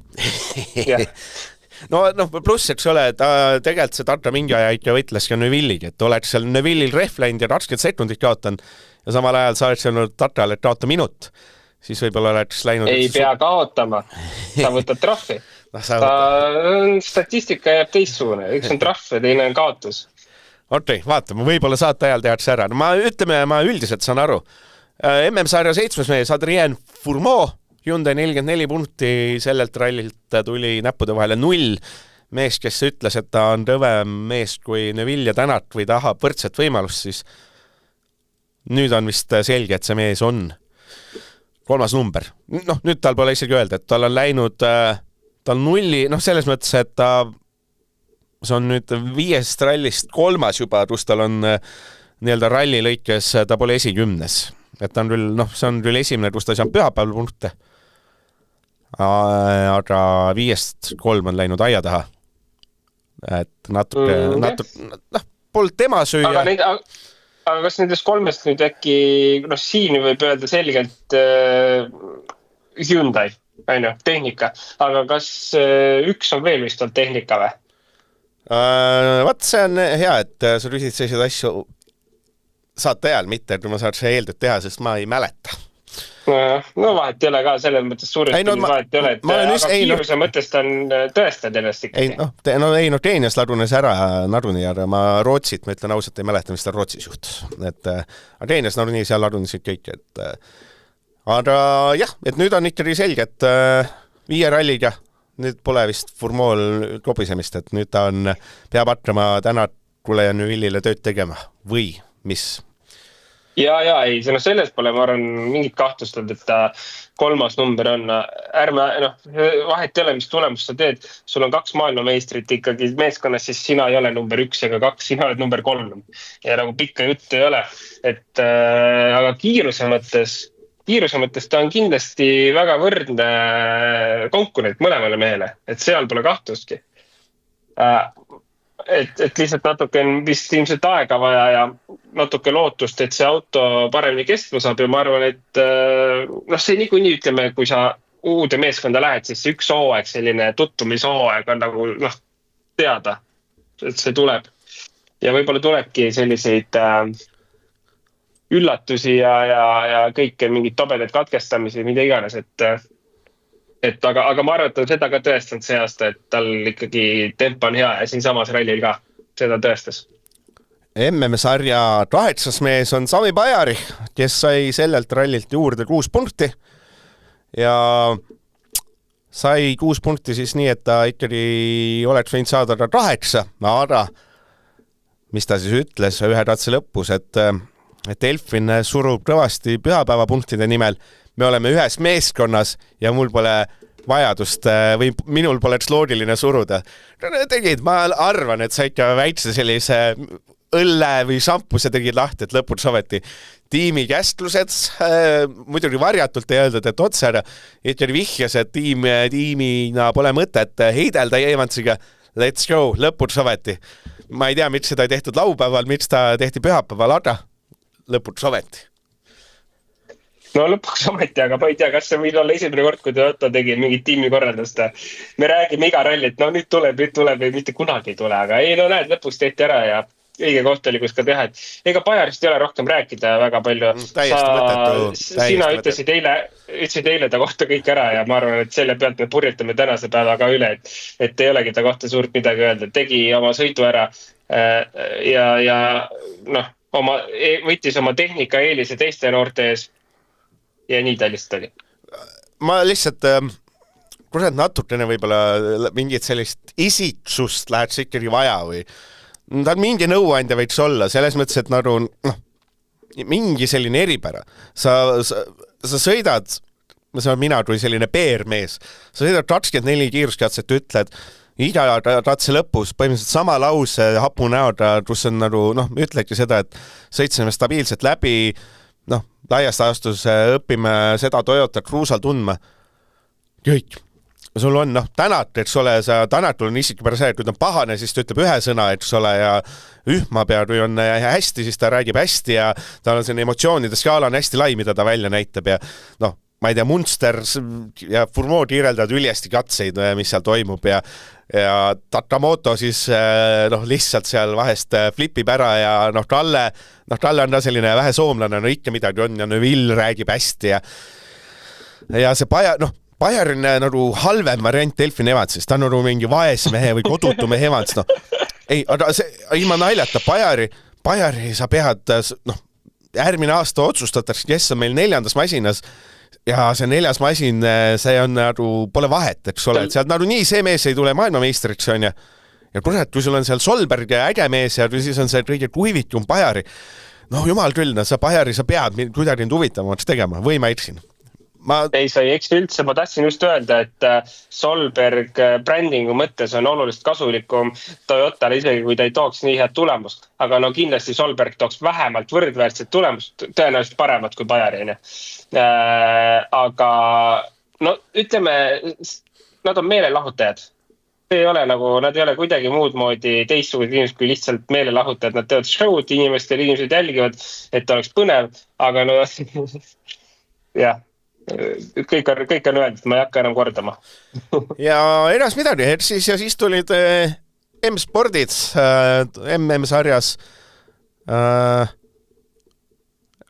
Speaker 3: No pluss, eks ole, tegelikult see Tata mingi aja ikka võitles ka Neville'igi, et oleks seal Neville'il rehv läinud ja 20 sekundit kaotan ja samal ajal sa oleks öelnud Tatale, et kaota minut, siis võib-olla oleks läinud...
Speaker 5: Ei pea kaotama, sa võtad trahvi. Statistika jääb teistsugune, üks on trahv ja teine on kaotus.
Speaker 3: Okei, vaatame, võib-olla saate ajal tehakse ära. Ma üldiselt saan aru. MM-sarja 7. mees Adrien Fourmeau, Hyundai 44 punkti sellelt rallilt tuli näppude vahele 0. Mees, kes ütles, et ta on tõvem mees kui Neville ja Tänat või tahab võrdset võimalust, siis nüüd on vist selge, et see mees on 3. number. No, nüüd tal pole isegi öelda, et tal on läinud... ta on 0, selles mõttes, et see on nüüd 5 rallist 3. juba, kus tal on nii-öelda ralli lõikes, ta pole 10. Et ta on küll, see on küll esimene, kus ta saab pühapäeval punkte. Aga 5-3 on läinud aia taha. Et natuke polnud tema süü.
Speaker 5: Aga kas nendest 3 nüüd äkki, siin võib öelda selgelt Hyundai? Tehnika, aga kas üks on veel vist on tehnika või?
Speaker 3: Vaat see on hea, et sa küsid sellised asju saate ajal, mitte kui ma saaks eeldud teha, sest ma ei mäleta.
Speaker 5: No vahet ei ole ka, selles mõttes suuresti vahet ei ole, et aga kiiruse mõttest on tõestad ennast ikkagi.
Speaker 3: Keenias ladunes ära naduni, aga ma Rootsit, ma ütlen ausalt, ei mäleta, mis ta Rootsis juhtus. Keenias naduni seal ladunesid kõik, et aga jah, et nüüd on ikkagi selge, et 5 ralliga, nüüd pole vist Fourmeau'l kobisemist, et nüüd ta peab hakkama Tänatule ja Neville'ile tööd tegema või mis?
Speaker 5: Ja, ei, selles pole, ma arvan, mingit kahtlustanud, et ta 3. number on. Ärme, vahet ei ole, mis tulemust sa teed. Sul on 2 maailmameistrit ikkagi meeskonnas, siis sina ei ole number 1 ega 2, sina oled number 3. Ja nagu pikka juttu ei ole. Aga kiiruse mõttes ta on kindlasti väga võrdne konkurent mõlemale mehele, et seal pole kahtlustki. Et lihtsalt natuke on vist ilmselt aega vaja ja natuke lootust, et see auto paremini kestma saab ja ma arvan, et see niikuinii ütleme, kui sa uude meeskonda lähed, siis üks hooaeg, selline tuttumishooaeg on nagu teada, et see tuleb. Ja võib-olla tulebki selliseid üllatusi ja kõike mingid tobedaid katkestamisi, mida iganes, aga ma arvan, et ta on seda ka tõestanud see aasta, et tal ikkagi tempo on hea ja siin samas rallil ka seda tõestas.
Speaker 3: MM-sarja 8. mees on Sami Pajari, kes sai sellelt rallilt juurde 6 punkti ja sai 6 punkti siis nii, et ta ikkagi oleks võinud saada 8, aga mis ta siis ütles ühe ratse lõpus, et Delfin surub kõvasti pühapäeva punktide nimel. Me oleme ühes meeskonnas ja mul pole vajadust või minul poleks loogiline suruda. Tegid, ma arvan, et sa ikka väikse sellise õlle või šampuse tegid lahti, et lõpuks ometi tiimi käsklused, muidugi varjatult ei öeldud, et otse ära, ikkagi vihjas, et tiimina pole mõtet heidelda Evansiga, let's go, lõpuks ometi. Ma ei tea, miks seda ei tehtud laupäeval, miks ta tehti pühapäeval, aga lõpuks ometi.
Speaker 5: No lõpuks ometi, aga ma ei tea, kas see võis olla esimene kord, kui Toyota tegi mingit tiimi korraldust. Me räägime iga ralli, et no nüüd tuleb ja mitte kunagi ei tule, aga ei, no näed, lõpuks tehti ära ja õige koht oli, kus ka teha, et ega Pajarist ei ole rohkem rääkida väga palju. Sina ütlesid eile ta kohta kõik ära ja ma arvan, et selle pealt me purjetame tänase päeva ka üle, et ei olegi ta kohta suurt midagi öelda. Tegi oma sõidu ära ja noh, võttis oma tehnika eelise teiste noorte ees ja nii ta lihtsalt oli.
Speaker 3: Ma lihtsalt kurat natukene võib-olla mingit sellist isiksust läheks ikkagi vaja või ta on mingi nõuandja võiks olla, selles mõttes, et nagu mingi selline eripära. Sa sõidad, mina kui selline peermees, sa sõidad 24 kiiruskatset, ütled iga ratse lõpus põhimõtteliselt sama lause hapu näoda, kus on nagu, ütledki seda, et sõitsime stabiilselt läbi, laiast aastus õpime seda Toyota Cruise'al tundma. Kõik. Sul on, tänat, eks ole, tänatul on isikupära see, et kui ta on pahane, siis ta ütleb ühe sõna, eks ole, ja ühma peal, kui on hästi, siis ta räägib hästi ja tal on selline emotsioonide skaala on hästi lai, mida ta välja näitab ja ma ei tea, Munster ja Furmo kiireldavad üliesti katseid, mis seal toimub ja Takamoto siis lihtsalt seal vahest flipib ära ja talle on ta selline vähe soomlane, ikka midagi on ja Neville räägib hästi ja see Pajar on nagu halvem variant Delfin Evansist, ta on nagu mingi vaesmehe või kodutume Evans, Ei, aga see, ilma naljata, Pajari sa pead, järgmine aasta otsustatakse, kes on meil 4. masinas ja see 4. masin, see on nagu, pole vahet, eks ole, et sealt nagu nii see mees ei tule maailmameistriks, on ja kurat, kui sul on seal Solberg ja äge mees ja siis on see kõige kuivitum Pajari, jumal küll, sa Pajari sa pead kuidagi huvitavamaks tegema, või ma eksin?
Speaker 5: Ei, sa ei eks üldse, ma tahtsin just öelda, et Solberg brändingu mõttes on oluliselt kasulikum Toyotale isegi, kui ta ei tooks nii head tulemust. Aga kindlasti Solberg tooks vähemalt võrdväärset tulemust, tõenäoliselt paremat kui Pajari. Aga ütleme, nad on meelelahutajad. See ei ole nad ei ole kuidagi muud moodi teistsugused inimesed kui lihtsalt meelelahutajad. Nad teevad show'd inimesed jälgivad, et oleks põnev, aga jah. Kõik on öeldud, ma ei hakka enam kordama.
Speaker 3: Ja enas midagi, siis tulid M-spordid MM-sarjas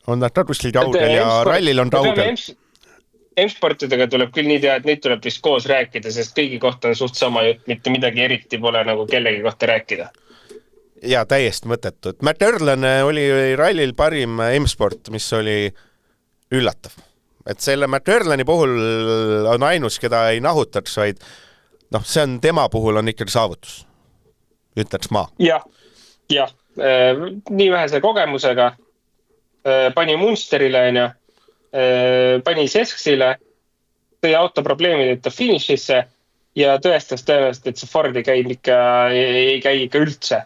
Speaker 3: on nad kuskil kaugel ja rallil on kaugel.
Speaker 5: M-sportidega tuleb küll nii teha, et neid tuleb vist koos rääkida, sest kõigi kohta on suht sama jutt, mitte midagi eriti pole nagu kellegi kohta rääkida.
Speaker 3: Ja täiesti mõttetud. Matt Erlen oli rallil parim M-sport, mis oli üllatav. Et selle Matt Erleni puhul on ainus, keda ei nahutaks, vaid see on tema puhul on ikkagi saavutus. Ütleks ma.
Speaker 5: Jah. Nii vähese kogemusega pani Munsterile, pani Sesksile, tõi auto probleemideta finišisse ja tõestas tõenäoliselt, et see Ford ei käi ikka üldse.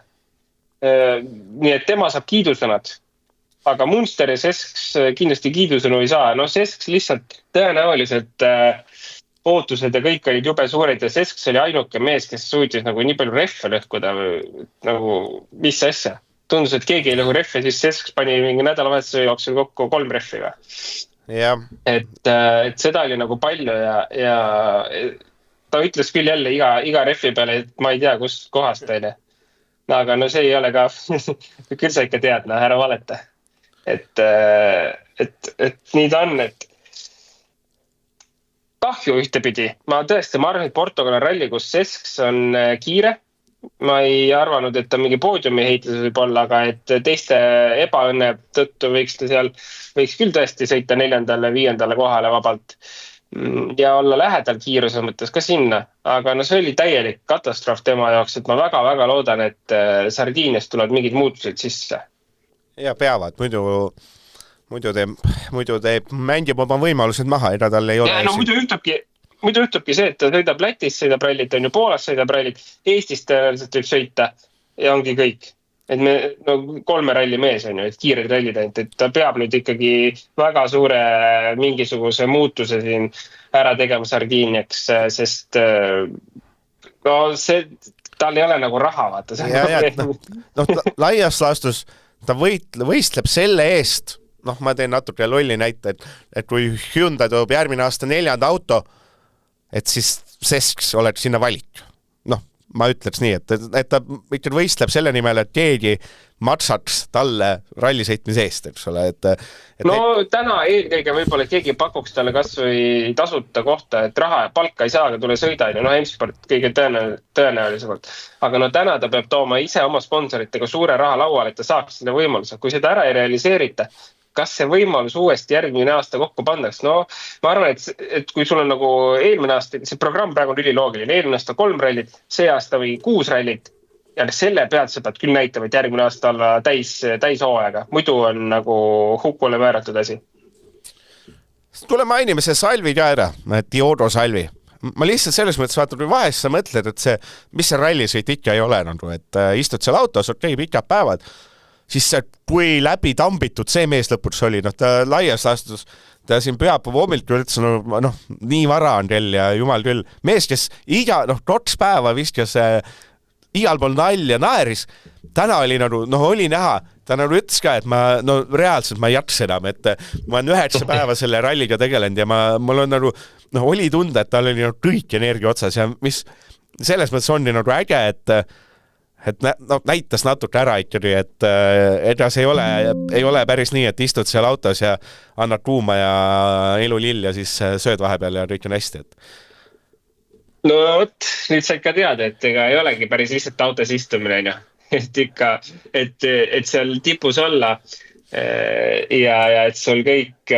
Speaker 5: Nii et tema saab kiidusõnad. Aga Munster ja Sesks kindlasti kiidusõnu ei saa. Sesks lihtsalt tõenäoliselt ootused ja kõik olid jube suured ja Sesks oli ainuke mees, kes suutis nagu nii palju reffe lõhkuda, nagu mis asja. Tundus, et keegi ei lõhu reffe, siis Sesks pani mingi nädalavahetuse jooksul kokku 3 reffi.
Speaker 3: Yeah.
Speaker 5: Et seda oli nagu palju ja ta ütles küll jälle iga reffi peale, et ma ei tea, kust kohast teile. Aga see ei ole ka, küll sa ikka tead, ära valeta. Et nii ta on, et kahju ühtepidi. Ma arvan, et Portugal on ralli, kus Sesks on kiire. Ma ei arvanud, et ta mingi poodiumi heitlus võib olla, aga et teiste ebaõnne tõttu võiks küll tõesti sõita 4. ja 5. kohale vabalt ja olla lähedal kiiruse mõttes ka sinna. Aga no see oli täielik katastroof tema jaoks, et ma väga-väga loodan, et Sardiinias tulevad mingid muutused sisse.
Speaker 3: Ja peavad, muidu teeb mängib oma võimalused maha, ega tal ei ole...
Speaker 5: Ja, no muidu juhtubki see, et ta sõidab Lätis, sõidab rallit, on ju Poolas sõidab rallit, Eestis tõenäoliselt võib sõita ja ongi kõik. Et me 3 ralli mees on ju, et kiired rallid ainult, et ta peab nüüd ikkagi väga suure mingisuguse muutuse siin ära tegema Sardiiniaks, sest no tal ei ole nagu raha, vaata.
Speaker 3: Laias laastus ta võistleb selle eest, ma teen natuke lolli näite, et kui Hyundai toob järgmine aasta 4. auto, et siis Sesks oleks sinna valik. Ma ütleks nii, et ta ikka võistleb selle nimel, et keegi maksaks talle rallisõitmise eest, eks ole.
Speaker 5: No täna eelkõige võib-olla keegi pakuks talle kas või tasuta kohta, et raha ja palka ei saa, aga tule sõida. M-sport kõige tõenäolisemalt. Aga täna ta peab tooma ise oma sponsoritega suure raha lauale, et ta saaks selle võimaluse. Kui seda ära ei realiseerita, kas see võimalus uuesti järgmine aasta kokku pandaks? No ma arvan, et kui sul on nagu eelmine aasta, see programm praegu on üliloogiline, eelmine aasta 3 rallit, see aasta või 6 rallit ja selle pealt sa pead küll näitama, et järgmine aasta olla täis hooaega. Muidu on nagu hukule määratud asi.
Speaker 3: Tule mainime see Salvi ka ära, Diodo Salvi. Ma lihtsalt selles mõttes vaatan, kui vahest sa mõtled, et mis see rallisõit ikka ei ole, et istud seal autos, pikad päevad, siis kui läbi tambitud see mees lõpuks oli, ta laias laastus, ta siin pühapäeva hommikul ütles, nii vara on kell ja jumal küll. Mees, kes 2 päeva viskas igal pool nalja naeris, täna oli oli näha, ta ütles ka, et reaalselt ma ei jaks enam, et ma olen 9 päeva selle ralliga tegelenud ja mul on oli tunda, et tal oli kõik energia otsas ja mis selles mõttes on äge, et näitas natuke ära ikkagi, et edas ei ole päris nii, et istud seal autos ja annad kuuma ja elulill ja siis sööd vahepeal ja kõik on hästi.
Speaker 5: No vot, nüüd said ka teada, et ega ei olegi päris lihtsalt autos istumine, et ikka, et seal tipus olla ja et sul kõik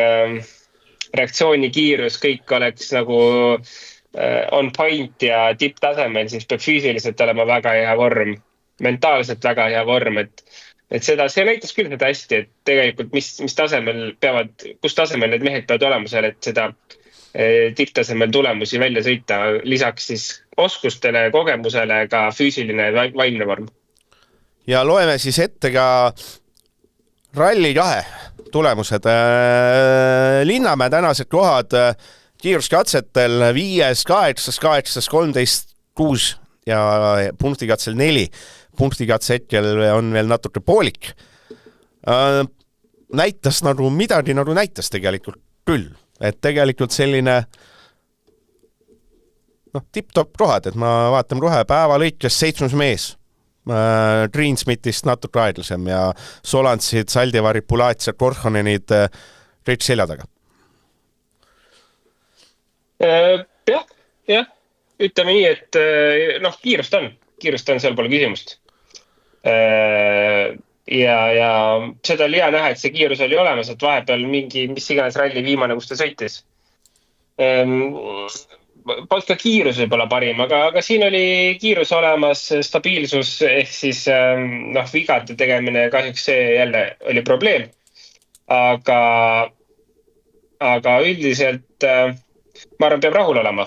Speaker 5: reaktsioonikiirus, kõik oleks nagu on point ja tipptasemel, siis peab füüsiliselt olema väga hea vorm. Mentaalselt väga hea vorm, et see näitas küll seda hästi, et tegelikult kus tasemel need mehed peavad olema seal, et seda tipptasemel tulemusi välja sõita, lisaks siis oskustele, kogemusele ka füüsiline vaimne vorm.
Speaker 3: Ja loeme siis ette ka Rally 2 tulemused. Linnamäe tänased kohad kiiruskatsetel 5, 8, 8, 13, 6 ja punktikatsel 4. Punktikatse hetkel on veel natuke poolik. Näitas midagi näitas tegelikult küll. Et tegelikult selline tipp-top kohad, et ma vaatan kohe päeva lõikes 7. mees. Greensmithist natuke aedlasem ja Solantsid, Saldivari, Pulaatsia, Korhonenid kõik selja taga.
Speaker 5: Jah. Ütleme nii, et kiirust on, seal pole küsimust. Ja seda oli hea näha, et see kiirus oli olemas, et vahepeal mingi, mis iganes ralli viimane, kus ta sõitis. Polnud ka kiirus võib-olla parim, aga siin oli kiirus olemas, stabiilsus ehk siis vigade tegemine, kahjuks see jälle oli probleem. Aga üldiselt ma arvan, peab rahul olema.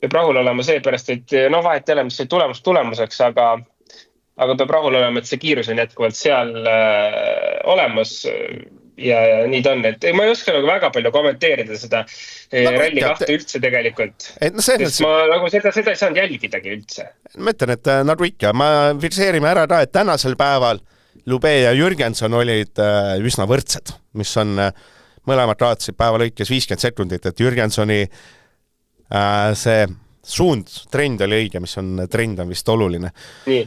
Speaker 5: Peab rahul olema seepärast, et vahet ei ole, mis see tulemuseks, aga peab rahul olema, et see kiirus on jätkuvalt seal olemas ja nii ta on. Et ma ei oska väga palju kommenteerida seda ralli 2 üldse tegelikult. Sest ma seda ei saanud jälgidagi üldse.
Speaker 3: Ma ütlen, et nagu ikka, ma fikseerime ära ka, et tänasel päeval Lube ja Jürgenson olid üsna võrdsed, mis on mõlemad raadsid päeva lõikes 50 sekundit, et Jürgensoni see trend oli õige, mis trend on vist oluline.
Speaker 5: Nii.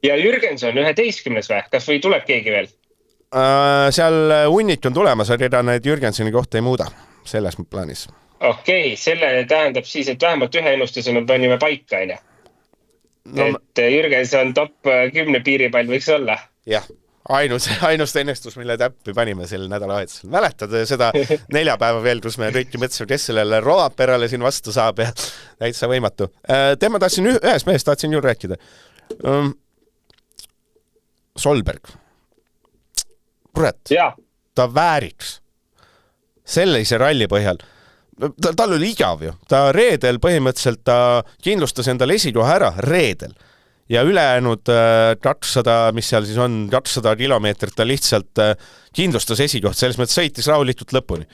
Speaker 5: Ja Jürgenson 11. või? Kas või tuleb keegi veel?
Speaker 3: Seal hunnik on tulemas, aga need Jürgensoni kohta ei muuda selles plaanis.
Speaker 5: Okei, selle tähendab siis, et vähemalt ühe ennustuse me panime paika, on ju. Et Jürgenson top 10 piiripall võiks olla.
Speaker 3: Jah, ainus ennustus, mille täppi panime sel nädalavahetusel. Mäletad seda 4 päeva veel, kus me kõik mõtlesime, kes sellele Rovaperale siin vastu saab ja täitsa võimatu. Tema tahtsin ühes mehest tahtsin ju rääkida. Solberg. Kurat, ta vääriks sellise ralli põhjal. Tal oli igav ju. Ta reedel põhimõtteliselt ta kindlustas endale esikoha ära reedel. Ja ülejäänud 200, mis seal siis on, 200 kilomeetrit ta lihtsalt kindlustas esikoht, selles mõttes sõitis rahulikult lõpuni.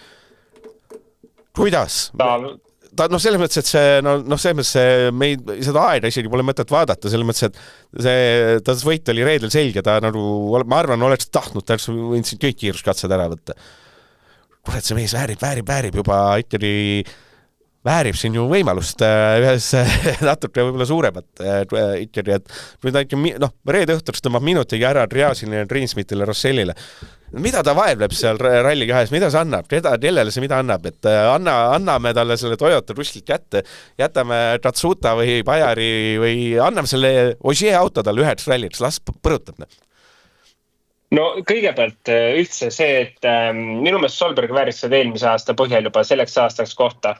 Speaker 3: Kuidas? Ta, selles mõttes, et selles mõttes seda aeda isegi pole mõtet vaadata, selles mõttes, et ta võit oli reedel selge, ta ma arvan, oleks tahtnud, ta võin siin kõik kiiruskatsed ära võtta. Kurat, see mees väärib juba ikkagi väärib siin ju võimalust ühes natuke võib-olla suuremat ikkagi, et nüüd äkki, reede õhtuks tõmbab minutigi ära Triasile, Greensmithile, Rossellile. Mida ta vaevleb seal ralli kahes, mida see annab, kellele see mida annab, et anname talle selle Toyota kuskilt kätte, jätame Tatsuta või Bajari või anname selle Ogier auto talle üheks ralliks, las põrutab.
Speaker 5: No kõigepealt üldse see, et minu meelest Solberg vääris seda eelmise aasta põhjal juba selleks aastaks kohta.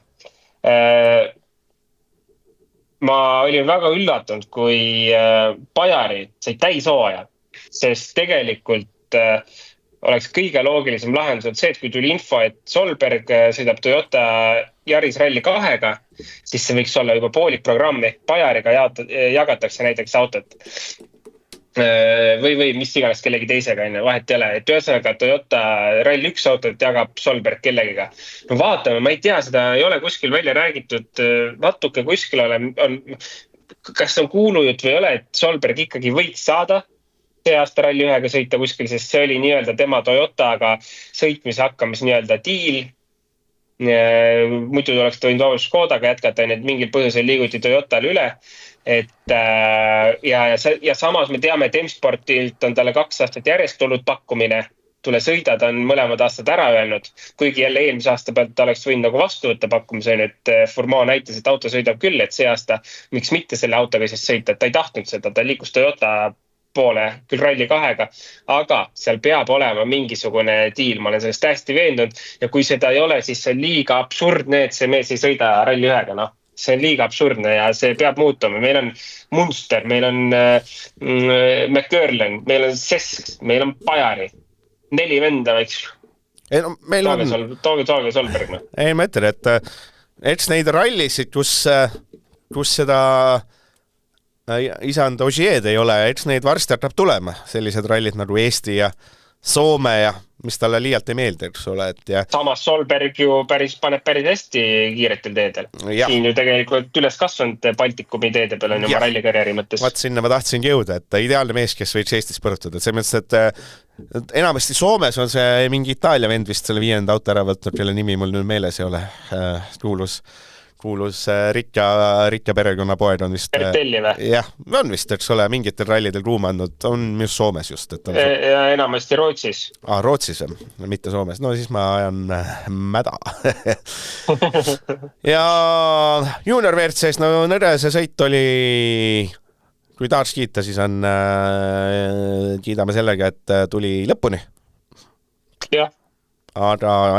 Speaker 5: Ma olin väga üllatunud, kui Bajari sai täishooaja, sest tegelikult oleks kõige loogilisem lahendus see, et kui tuli info, et Solberg sõidab Toyota Yaris Rally 2-ga, siis see võiks olla juba poolik programmi, Bajariga jagatakse näiteks autot. Või mis iganes kellegi teisega, vahet ei ole, et ühesõnaga Toyota Rally 1 autot jagab Solberg kellegiga. No vaatame, ma ei tea, seda ei ole kuskil välja räägitud, natuke kuskil kas on kuulujut või ei ole, et Solberg ikkagi võiks saada see aasta Rally 1-ga sõita kuskil, sest see oli nii-öelda tema Toyotaga sõitmise hakkamis nii-öelda diil. Muidu oleks ta võinud Škodaga jätkata, et mingil põhjusel liiguti Toyotale üle. Ja samas me teame, et M-Sportilt on talle 2 aastat järjest tulnud pakkumine, tule sõida, ta on mõlemad aastad ära öelnud, kuigi jälle eelmise aasta pealt ta oleks võinud nagu vastu võtta pakkumise, et Formaa näitas, et auto sõidab küll, et see aasta miks mitte selle autoga siis sõita, et ta ei tahtnud seda, ta liikus Toyota poole, küll Rally 2-ga, aga seal peab olema mingisugune diil, ma olen sellest täiesti veendunud ja kui seda ei ole, siis see on liiga absurdne, et see mees ei sõida Rally 1-ga, see on liiga absurdne ja see peab muutuma. Meil on Munster, meil on McGurlen, meil on Sesk, meil on Bajari. 4 venda võiks. Tooge Solberg.
Speaker 3: Ei, ma ütlen, et eks neid rallisid, kus seda isand Ogied ei ole, eks neid varsti hakkab tulema. Sellised rallid nagu Eesti ja Soome ja mis talle liialt ei meeldi, eks ole.
Speaker 5: Samas Solberg ju paneb päris hästi kiiretel teedel. Siin ju tegelikult üles kasvanud Baltikumi teede peal on oma rallikarjääri mõttes.
Speaker 3: Vaat sinna ma tahtsingi jõuda, et ideaalne mees, kes võiks Eestis põrutada. See mõttes, et enamasti Soomes on see mingi Itaalia vend vist selle 5. auto ära võtnud, kelle nimi mul nüüd meeles ei ole. Kuulus Rikja perekonna poed on vist.
Speaker 5: Bertelli või?
Speaker 3: Jah, on vist, eks ole, mingitel rallidel ruuma andnud, on just Soomes just.
Speaker 5: Ja enamasti Rootsis.
Speaker 3: Rootsis, mitte Soomes, no siis ma ajan mäda. Ja junior WRC-s, nõrese sõit oli, kui tahaks kiita, siis kiidame sellega, et tuli lõpuni.
Speaker 5: Jah.
Speaker 3: Aga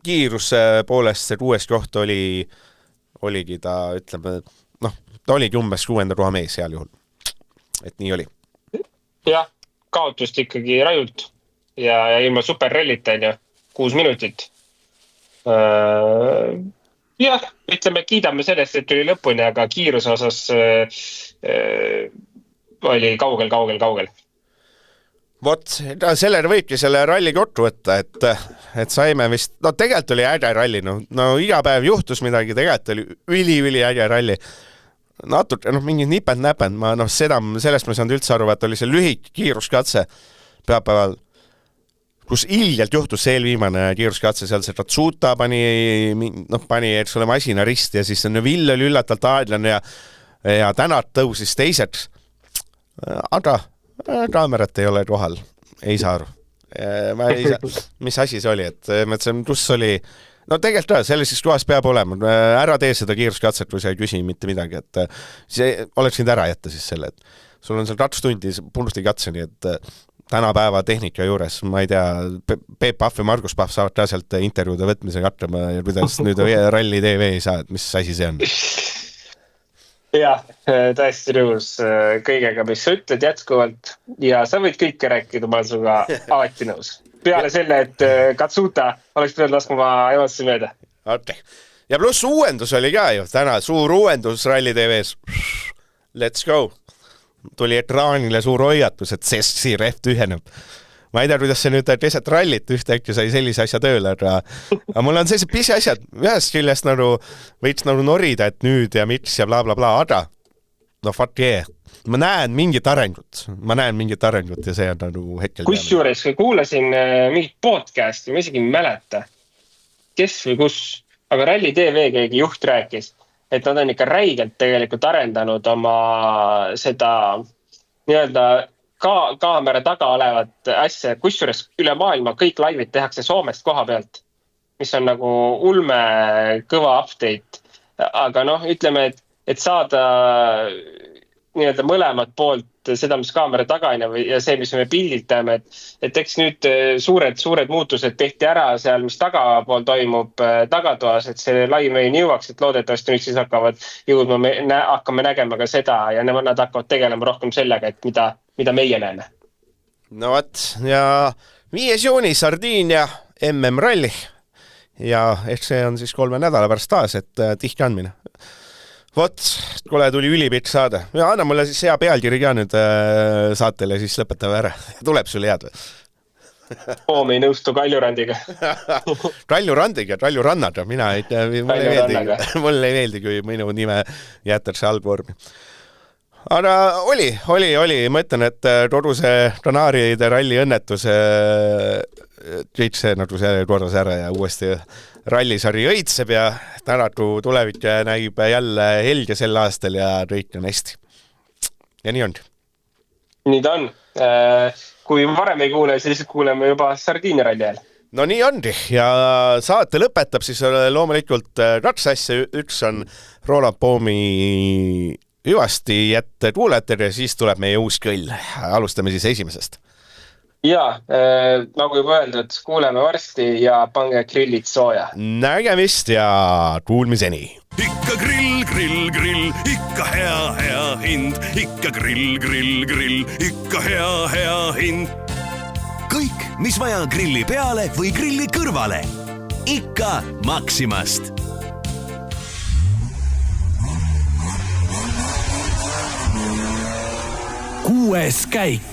Speaker 3: kiiruse poolest see 6. koht oligi ta, ütleme, ta oligi umbes 6. koha mees seal juhul. Et nii oli.
Speaker 5: Jah, kaotust ikkagi rajult ja ilma superrallita, 6 minutit. Jah, ütleme, kiidame sellest, et tuli lõpuni, aga kiiruse osas oli kaugel.
Speaker 3: Vot, sellele võibki selle ralli kokku võtta, et saime vist, tegelikult oli äge ralli, iga päev juhtus midagi, tegelikult oli üli äge ralli. Natuke, mingi nipend-näpend, sellest ma ei saanud üldse aru, et oli see lühik kiiruskatse pühapäeval, kus ilgelt juhtus see eelviimane kiiruskatse, seal see Tatsuta pani, eks ole, masina risti ja siis Vill oli üllatalt aadlane ja Tänat tõusis teiseks. Aga kaamerat ei ole kohal, ei saa aru. Mis asi see oli, et mõtlesin, kus oli, no tegelikult sellises kohas peab olema, ära tee seda kiiruskatset või sa ei küsi mitte midagi, et see oleks nüüd ära jätta siis selle, et sul on seal 2 tundi punusti katseni, et tänapäeva tehnika juures, ma ei tea, Peep Pahv ja Margus Pahv saavad ka sealt intervjuude võtmisega hakkama ja kuidas nüüd Rally TV ei saa, et mis asi see on?
Speaker 5: Jah, täiesti rõõmus kõigega, mis sa ütled jätkuvalt ja sa võid kõike rääkida, ma olen suga alati nõus. Peale selle, et Katsuta oleks pidanud laskma emotsi mööda.
Speaker 3: Okay. Ja pluss uuendus oli ka ju täna, suur uuendus Rally TV-s. Let's go! Tuli ekraanile suur hoiatus, et Sessi rehv tüheneb. Ma ei tea, kuidas see nüüd teised rallit ühte äkki sai sellise asja tööle, aga mul on sellised pisi asjad, ühest küljest nagu võiks nagu norida, et nüüd ja miks ja bla bla bla, aga no fuck yeah. Ma näen mingit arengut ja see on nagu hetkel.
Speaker 5: Kusjuures kuulasin mingit podcasti, ma isegi ei mäleta, kes või kus, aga Rally TV keegi juht rääkis, et nad on ikka räigelt tegelikult arendanud oma seda nii-öelda kaamera taga olevat asja, kusjuures üle maailma kõik laivid tehakse Soomest koha pealt, mis on nagu ulme kõva update. Aga noh, ütleme, et saada nii-öelda mõlemat poolt seda, mis kaamera tagaine ja see, mis me pilditame, et eks nüüd suured muutused tehti ära seal, mis tagapool toimub tagatoas, et see lai meieni jõuaks, et loodetavasti nüüd siis hakkame nägema ka seda ja nad hakkavad tegelema rohkem sellega, et mida meie näeme.
Speaker 3: No võt, ja 5. juuni Sardiinia MM-ralli ja ehk see on siis 3 nädala pärast taas, et tihti andmine. Vot, kole tuli ülipikk saade. Ja anna mulle siis hea pealkiri ka nüüd saatele, siis lõpetame ära. Tuleb sul head või?
Speaker 5: Me ei nõustu Kaljurandiga.
Speaker 3: Kaljurandiga, Kaljurannad. Mulle ei meeldi, kui minu nime jäetakse allvormi. Aga oli. Ma ütlen, et kodu see Kanaaride ralli õnnetuse kõik see nagu see korras ära ja uuesti rallisari õitseb ja tänatu tulevik näib jälle helge sel aastal ja kõik on hästi. Ja nii on.
Speaker 5: Nii ta on. Kui varem ei kuule, siis kuuleme juba Sardiinia ralli ajal.
Speaker 3: No nii ondi ja saate lõpetab siis loomulikult 2 asja. Üks on Roland Poomi hüvasti jätte kuulajatele ja siis tuleb meie uus kõll. Alustame siis esimesest.
Speaker 5: Ja, nagu juba öeldud, kuuleme varsti ja pange grillid sooja.
Speaker 3: Nägemist ja kuulmiseni.
Speaker 2: Ikka grill, ikka hea hind. Ikka grill, ikka hea hind.
Speaker 1: Kõik, mis vaja grilli peale või grilli kõrvale. Ikka Maximast. 6. käik.